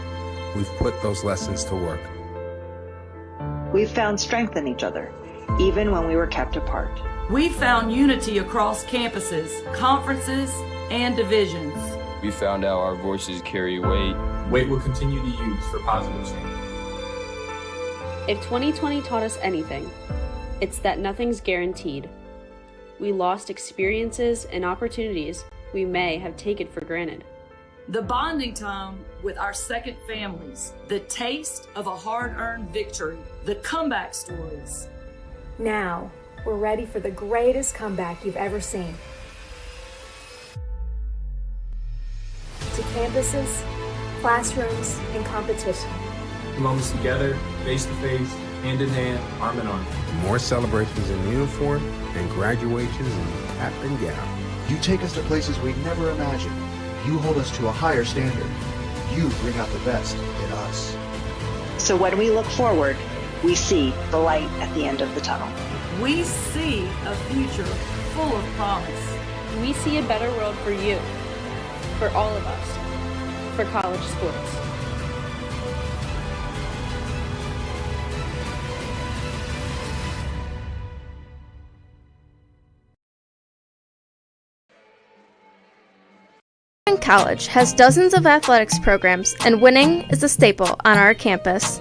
we've put those lessons to work. We've found strength in each other, even when we were kept apart. We found unity across campuses, conferences, and divisions. We found out our voices carry weight. Weight we'll continue to use for positive change. If 2020 taught us anything, it's that nothing's guaranteed. We lost experiences and opportunities we may have taken for granted. The bonding time with our second families, the taste of a hard-earned victory, the comeback stories. Now, we're ready for the greatest comeback you've ever seen. To campuses, classrooms, and competition. The moments together, face-to-face, hand-in-hand, arm-in-arm. More celebrations in uniform and graduations in cap and gown. You take us to places we never imagined. You hold us to a higher standard. You bring out the best in us. So when we look forward, we see the light at the end of the tunnel. We see a future full of promise. We see a better world for you, for all of us, for college sports. College has dozens of athletics programs, and winning is a staple on our campus.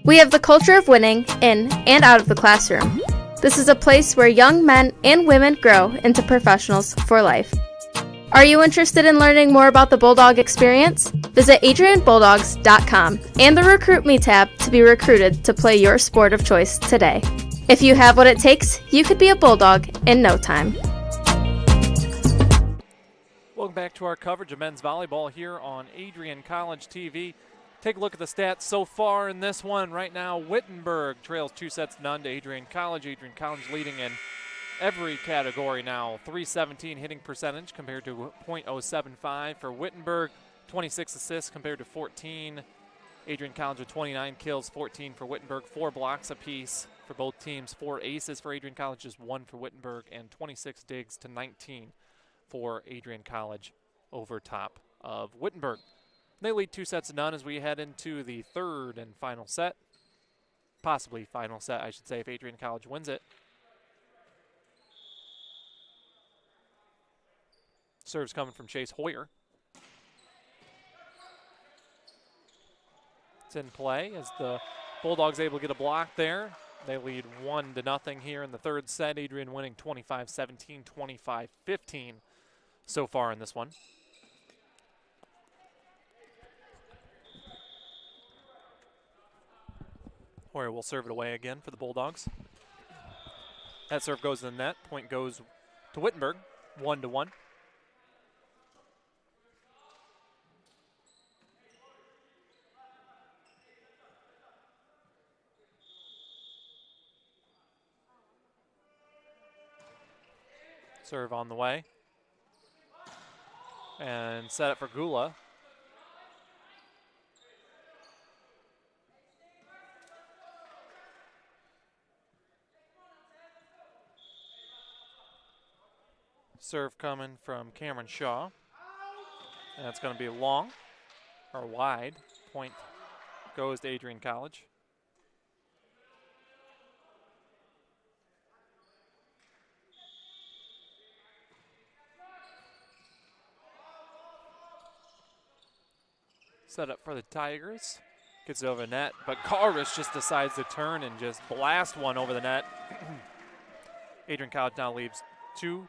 We have the culture of winning in and out of the classroom. This is a place where young men and women grow into professionals for life. Are you interested in learning more about the Bulldog experience? Visit adrianbulldogs.com and the Recruit Me tab to be recruited to play your sport of choice today. If you have what it takes, you could be a Bulldog in no time. Welcome back to our coverage of men's volleyball here on Adrian College TV. Take a look at the stats so far in this one. Right now, Wittenberg trails 2-0 to Adrian College. Adrian College leading in every category now. .317 hitting percentage compared to .075 for Wittenberg. 26 assists compared to 14. Adrian College with 29 kills, 14 for Wittenberg. 4 blocks apiece for both teams. 4 aces for Adrian College, just 1 for Wittenberg, and 26 digs to 19 for Adrian College over top of Wittenberg. They lead 2-0 as we head into the third and final set. Possibly final set, I should say, if Adrian College wins it. Serves coming from Chase Hoyer. It's in play as the Bulldogs able to get a block there. They lead 1-0 here in the third set. Adrian winning 25-17, 25-15 so far in this one. Hoyer will serve it away again for the Bulldogs. That serve goes in the net. Point goes to Wittenberg, 1-1. Serve on the way. And set up for Gula. Serve coming from Cameron Shaw. And it's going to be long or wide. Point goes to Adrian College. Set up for the Tigers. Gets it over the net, but Garvish just decides to turn and just blast one over the net. Adrian College now leaves 3-2.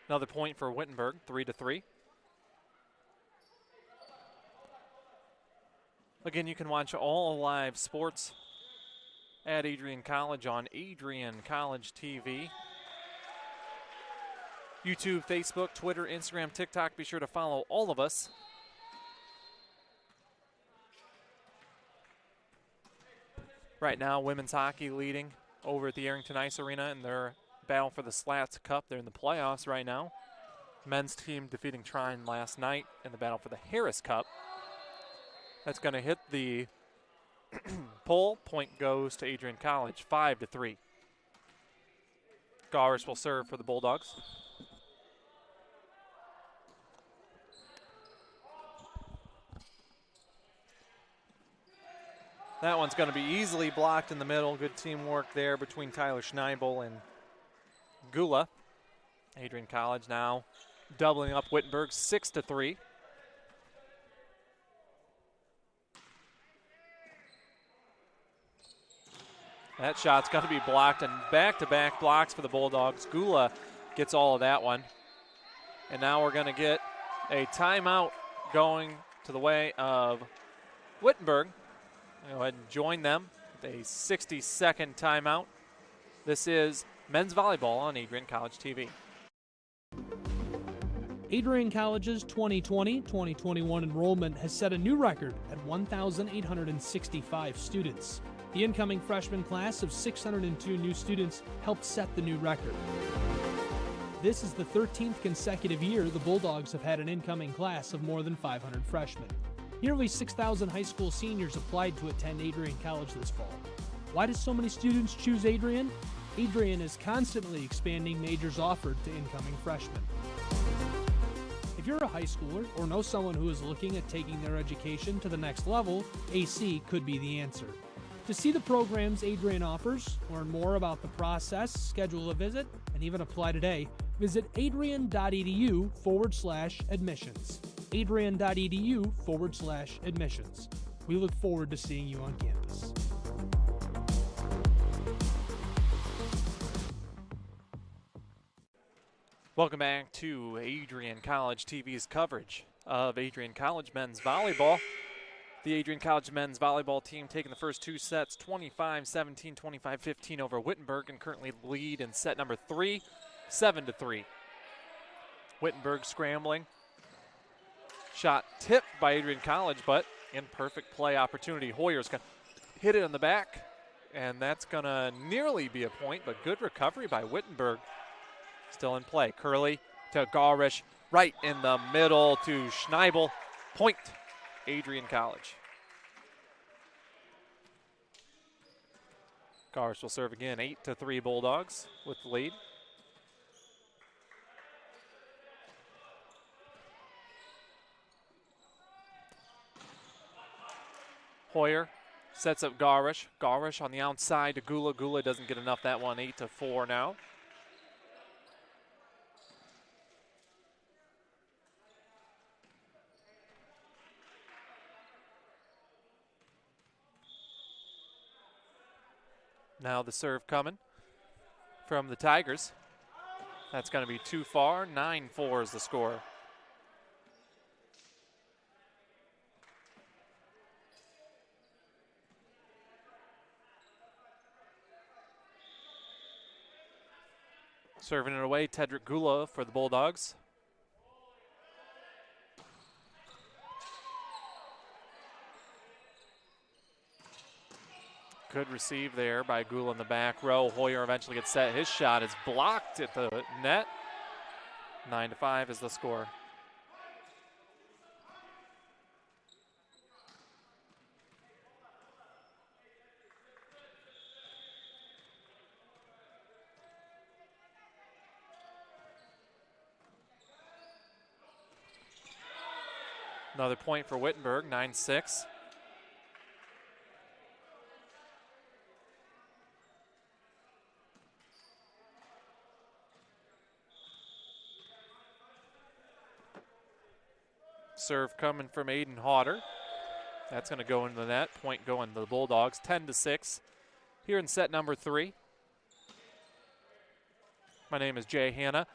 Another point for Wittenberg, 3-3. Again, you can watch all live sports at Adrian College on Adrian College TV. YouTube, Facebook, Twitter, Instagram, TikTok. Be sure to follow all of us. Right now, women's hockey leading over at the Arrington Ice Arena in their battle for the Slats Cup. They're in the playoffs right now. Men's team defeating Trine last night in the battle for the Harris Cup. That's going to hit the pole. Point goes to Adrian College, 5-3. Garish will serve for the Bulldogs. That one's going to be easily blocked in the middle. Good teamwork there between Tyler Schneibel and Gula. Adrian College now doubling up Wittenberg, 6-3. That shot's going to be blocked, and back-to-back blocks for the Bulldogs. Gula gets all of that one. And now we're going to get a timeout going to the way of Wittenberg. Go ahead and join them with a 60-second timeout. This is men's volleyball on Adrian College TV. Adrian College's 2020-2021 enrollment has set a new record at 1,865 students. The incoming freshman class of 602 new students helped set the new record. This is the 13th consecutive year the Bulldogs have had an incoming class of more than 500 freshmen. Nearly 6,000 high school seniors applied to attend Adrian College this fall. Why do so many students choose Adrian? Adrian is constantly expanding majors offered to incoming freshmen. If you're a high schooler or know someone who is looking at taking their education to the next level, AC could be the answer. To see the programs Adrian offers, learn more about the process, schedule a visit, and even apply today, visit adrian.edu/admissions. adrian.edu/admissions. We look forward to seeing you on campus. Welcome back to Adrian College TV's coverage of Adrian College men's volleyball. The Adrian College men's volleyball team taking the first two sets, 25-17, 25-15 over Wittenberg, and currently lead in set number 3, 7-3. Wittenberg scrambling. Shot tipped by Adrian College, but in perfect play opportunity. Hoyer's going to hit it in the back, and that's going to nearly be a point, but good recovery by Wittenberg. Still in play. Curley to Garish, right in the middle to Schneibel. Point, Adrian College. Garish will serve again, 8-3 Bulldogs with the lead. Hoyer sets up Garish. Garish on the outside to Gula. Gula doesn't get enough that one, 8-4 now. Now the serve coming from the Tigers. That's going to be too far. 9-4 is the score. Serving it away, Tedrick Gula for the Bulldogs. Good receive there by Gula in the back row. Hoyer eventually gets set. His shot is blocked at the net. 9-5 is the score. Another point for Wittenberg, 9-6. Serve coming from Aiden Hodder. That's going to go into the net. Point going to the Bulldogs, 10-6 here in set number 3. My name is Jay Hanna.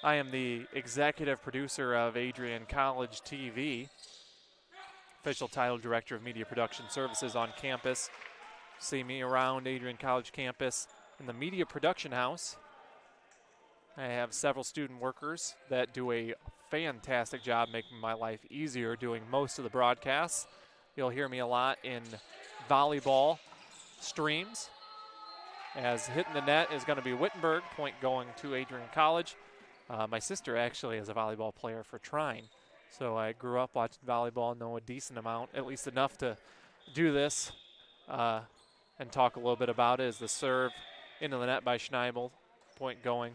I am the executive producer of Adrian College TV, official title director of media production services on campus. See me around Adrian College campus in the media production house. I have several student workers that do a fantastic job making my life easier doing most of the broadcasts. You'll hear me a lot in volleyball streams, as hitting the net is going to be Wittenberg, point going to Adrian College. My sister actually is a volleyball player for Trine, so I grew up watching volleyball, know a decent amount, at least enough to do this and talk a little bit about it. As the serve into the net by Schneibel, point going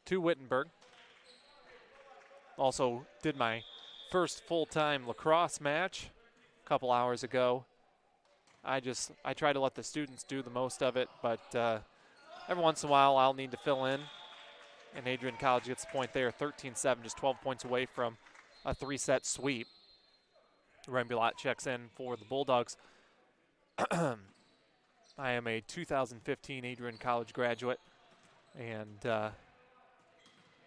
to Wittenberg. Also did my first full-time lacrosse match a couple hours ago. I try to let the students do the most of it, but every once in a while I'll need to fill in. And Adrian College gets the point there, 13-7, just 12 points away from a 3-set sweep. Rembulat checks in for the Bulldogs. I am a 2015 Adrian College graduate, and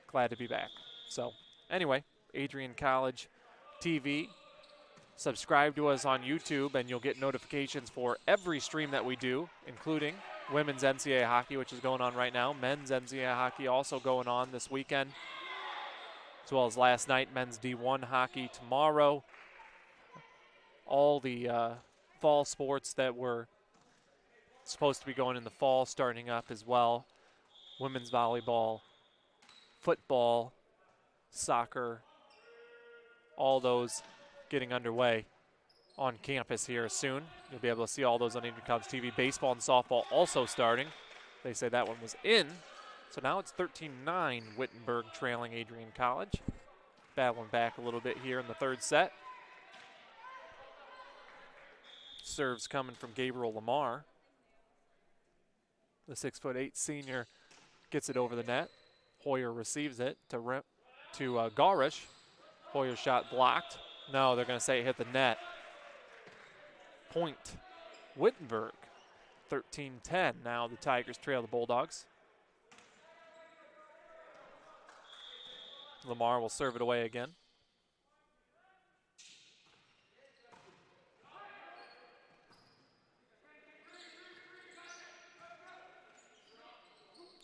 glad to be back. So anyway, Adrian College TV. Subscribe to us on YouTube, and you'll get notifications for every stream that we do, including women's NCAA hockey, which is going on right now. Men's NCAA hockey also going on this weekend, as well as last night, men's D1 hockey tomorrow. All the fall sports that were supposed to be going in the fall starting up as well. Women's volleyball, football, soccer, all those getting underway on campus here soon. You'll be able to see all those on Adrian College TV. Baseball and softball also starting. They say that one was in. So now it's 13-9, Wittenberg trailing Adrian College. Battling back a little bit here in the third set. Serves coming from Gabriel Lamar. The 6'8" senior gets it over the net. Hoyer receives it to Garish. Hoyer's shot blocked. No, they're going to say it hit the net. Point Wittenberg, 13-10. Now the Tigers trail the Bulldogs. Lamar will serve it away again.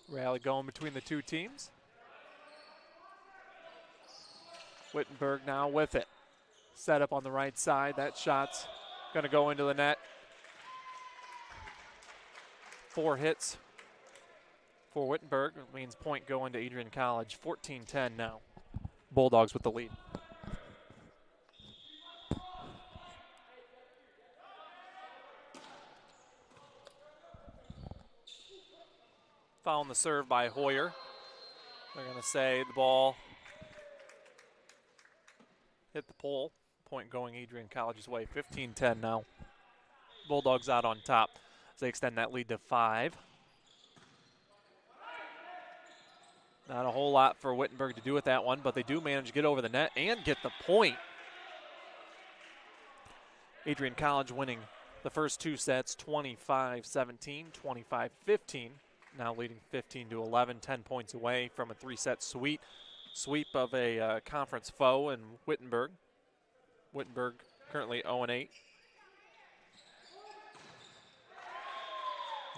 Rally going between the two teams. Wittenberg now with it. Set up on the right side. That shot's going to go into the net. 4 hits for Wittenberg. It means point going to Adrian College. 14-10 now. Bulldogs with the lead. Found the serve by Hoyer. They're going to say the ball hit the pole. Point going Adrian College's way. 15-10 now. Bulldogs out on top as they extend that lead to 5. Not a whole lot for Wittenberg to do with that one, but they do manage to get over the net and get the point. Adrian College winning the first 2 sets, 25-17, 25-15. Now leading 15-11, 10 points away from a 3-set sweep of a conference foe in Wittenberg. Wittenberg currently 0-8.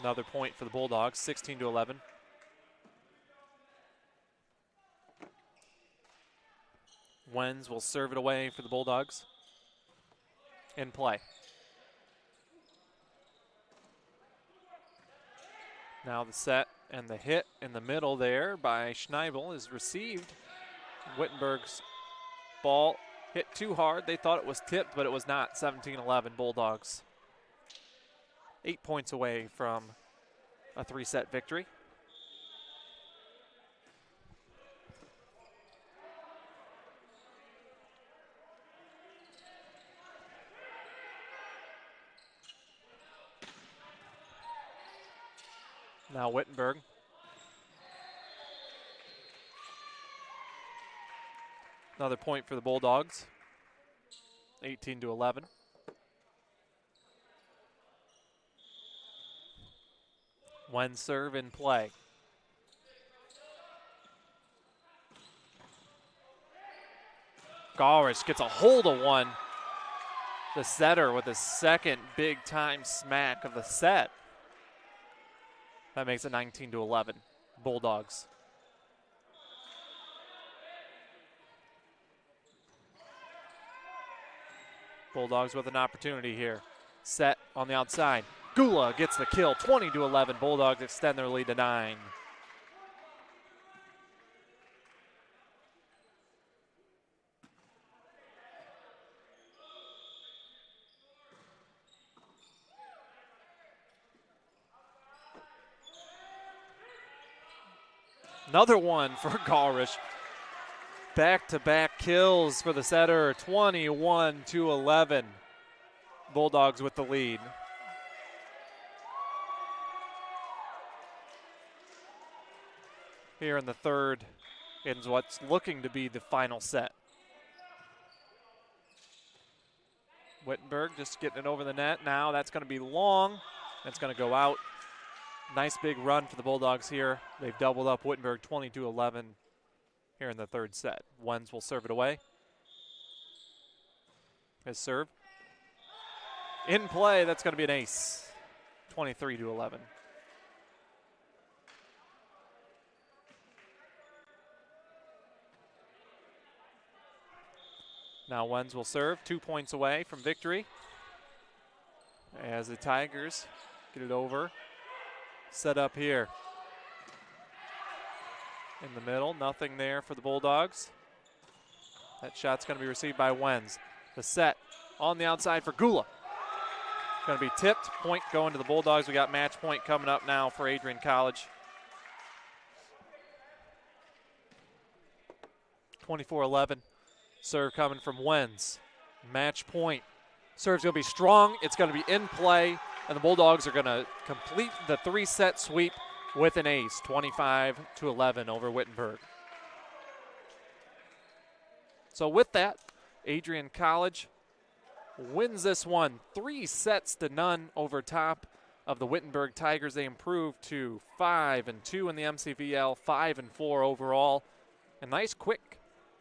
Another point for the Bulldogs, 16-11. Wenz will serve it away for the Bulldogs. In play. Now the set and the hit in the middle there by Schneibel is received. Wittenberg's ball hit too hard. They thought it was tipped, but it was not. 17-11 Bulldogs. 8 points away from a 3-set victory. Now Wittenberg. Another point for the Bulldogs. 18-11. When serve in play. Garish gets a hold of one. The setter with his second big time smack of the set. That makes it 19-11, Bulldogs. Bulldogs with an opportunity here. Set on the outside. Gula gets the kill, 20-11. Bulldogs extend their lead to 9. Another one for Garish. Back-to-back kills for the setter, 21-11. Bulldogs with the lead. Here in the third, in what's looking to be the final set. Wittenberg just getting it over the net. Now that's going to be long. That's going to go out. Nice big run for the Bulldogs here. They've doubled up Wittenberg 22-11 here in the third set. Wenz will serve it away. His serve. In play, that's going to be an ace. 23-11. Now Wenz will serve, 2 points away from victory. As the Tigers get it over. Set up here. In the middle, nothing there for the Bulldogs. That shot's going to be received by Wenz. The set on the outside for Gula. Going to be tipped, point going to the Bulldogs. We got match point coming up now for Adrian College. 24-11. Serve coming from Wenz. Match point. Serve's going to be strong. It's going to be in play. And the Bulldogs are going to complete the 3-set sweep with an ace, 25-11 over Wittenberg. So with that, Adrian College wins this one 3-0 over top of the Wittenberg Tigers. They improved to 5-2 in the MCVL, 5-4 overall. A nice quick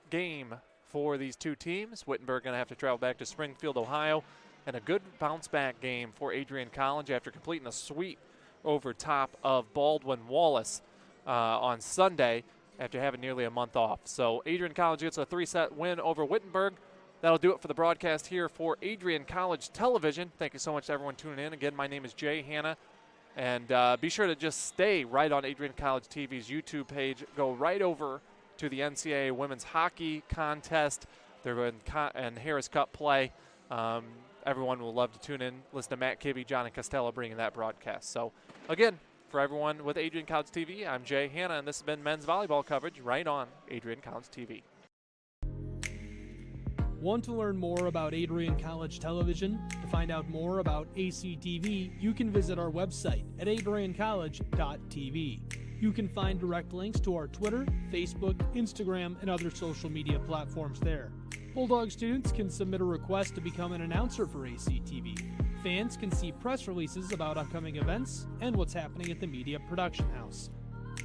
game for these two teams. Wittenberg going to have to travel back to Springfield, Ohio, and a good bounce-back game for Adrian College after completing a sweep over top of Baldwin-Wallace on Sunday after having nearly a month off. So Adrian College gets a 3-set win over Wittenberg. That'll do it for the broadcast here for Adrian College Television. Thank you so much to everyone tuning in. Again, my name is Jay Hanna. And be sure to just stay right on Adrian College TV's YouTube page. Go right over to the NCAA Women's Hockey Contest. They're in Harris Cup play. Everyone will love to tune in, listen to Matt Kibbe, John, and Costello bringing that broadcast. So, again, for everyone with Adrian College TV, I'm Jay Hanna, and this has been men's volleyball coverage right on Adrian College TV. Want to learn more about Adrian College Television? To find out more about ACTV, you can visit our website at adriancollege.tv. You can find direct links to our Twitter, Facebook, Instagram, and other social media platforms there. Bulldog students can submit a request to become an announcer for ACTV. Fans can see press releases about upcoming events and what's happening at the Media Production House.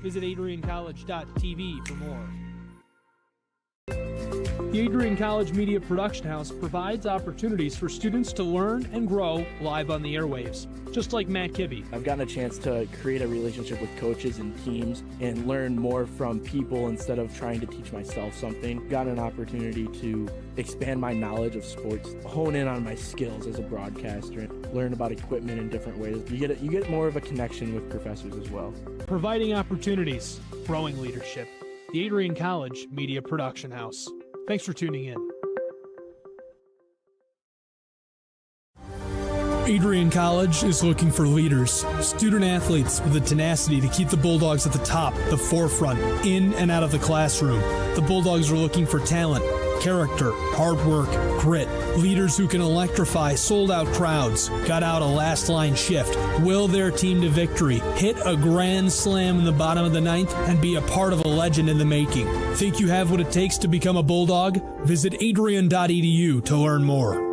Visit adriancollege.tv for more. The Adrian College Media Production House provides opportunities for students to learn and grow live on the airwaves, just like Matt Kibbe. I've gotten a chance to create a relationship with coaches and teams and learn more from people instead of trying to teach myself something. Gotten an opportunity to expand my knowledge of sports, hone in on my skills as a broadcaster, learn about equipment in different ways. You get more of a connection with professors as well. Providing opportunities, growing leadership. The Adrian College Media Production House. Thanks for tuning in. Adrian College is looking for leaders, student athletes with the tenacity to keep the Bulldogs at the top, the forefront, in and out of the classroom. The Bulldogs are looking for talent, character, hard work, grit, leaders who can electrify sold-out crowds, got out a last-line shift, will their team to victory, hit a grand slam in the bottom of the ninth, and be a part of a legend in the making. Think you have what it takes to become a Bulldog? Visit adrian.edu to learn more.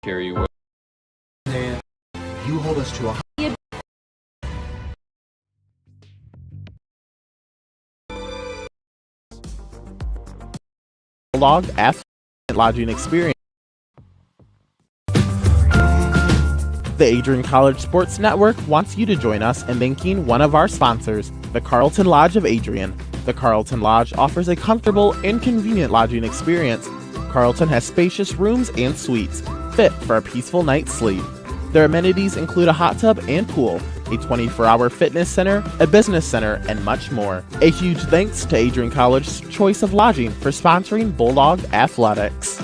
Carry away. You hold us to a Bulldog athletic lodging experience. The Adrian College Sports Network wants you to join us in thanking one of our sponsors, the Carlton Lodge of Adrian. The Carlton Lodge offers a comfortable and convenient lodging experience. Carlton has spacious rooms and suites, fit for a peaceful night's sleep. Their amenities include a hot tub and pool, a 24-hour fitness center, a business center, and much more. A huge thanks to Adrian College's choice of lodging for sponsoring Bulldog Athletics.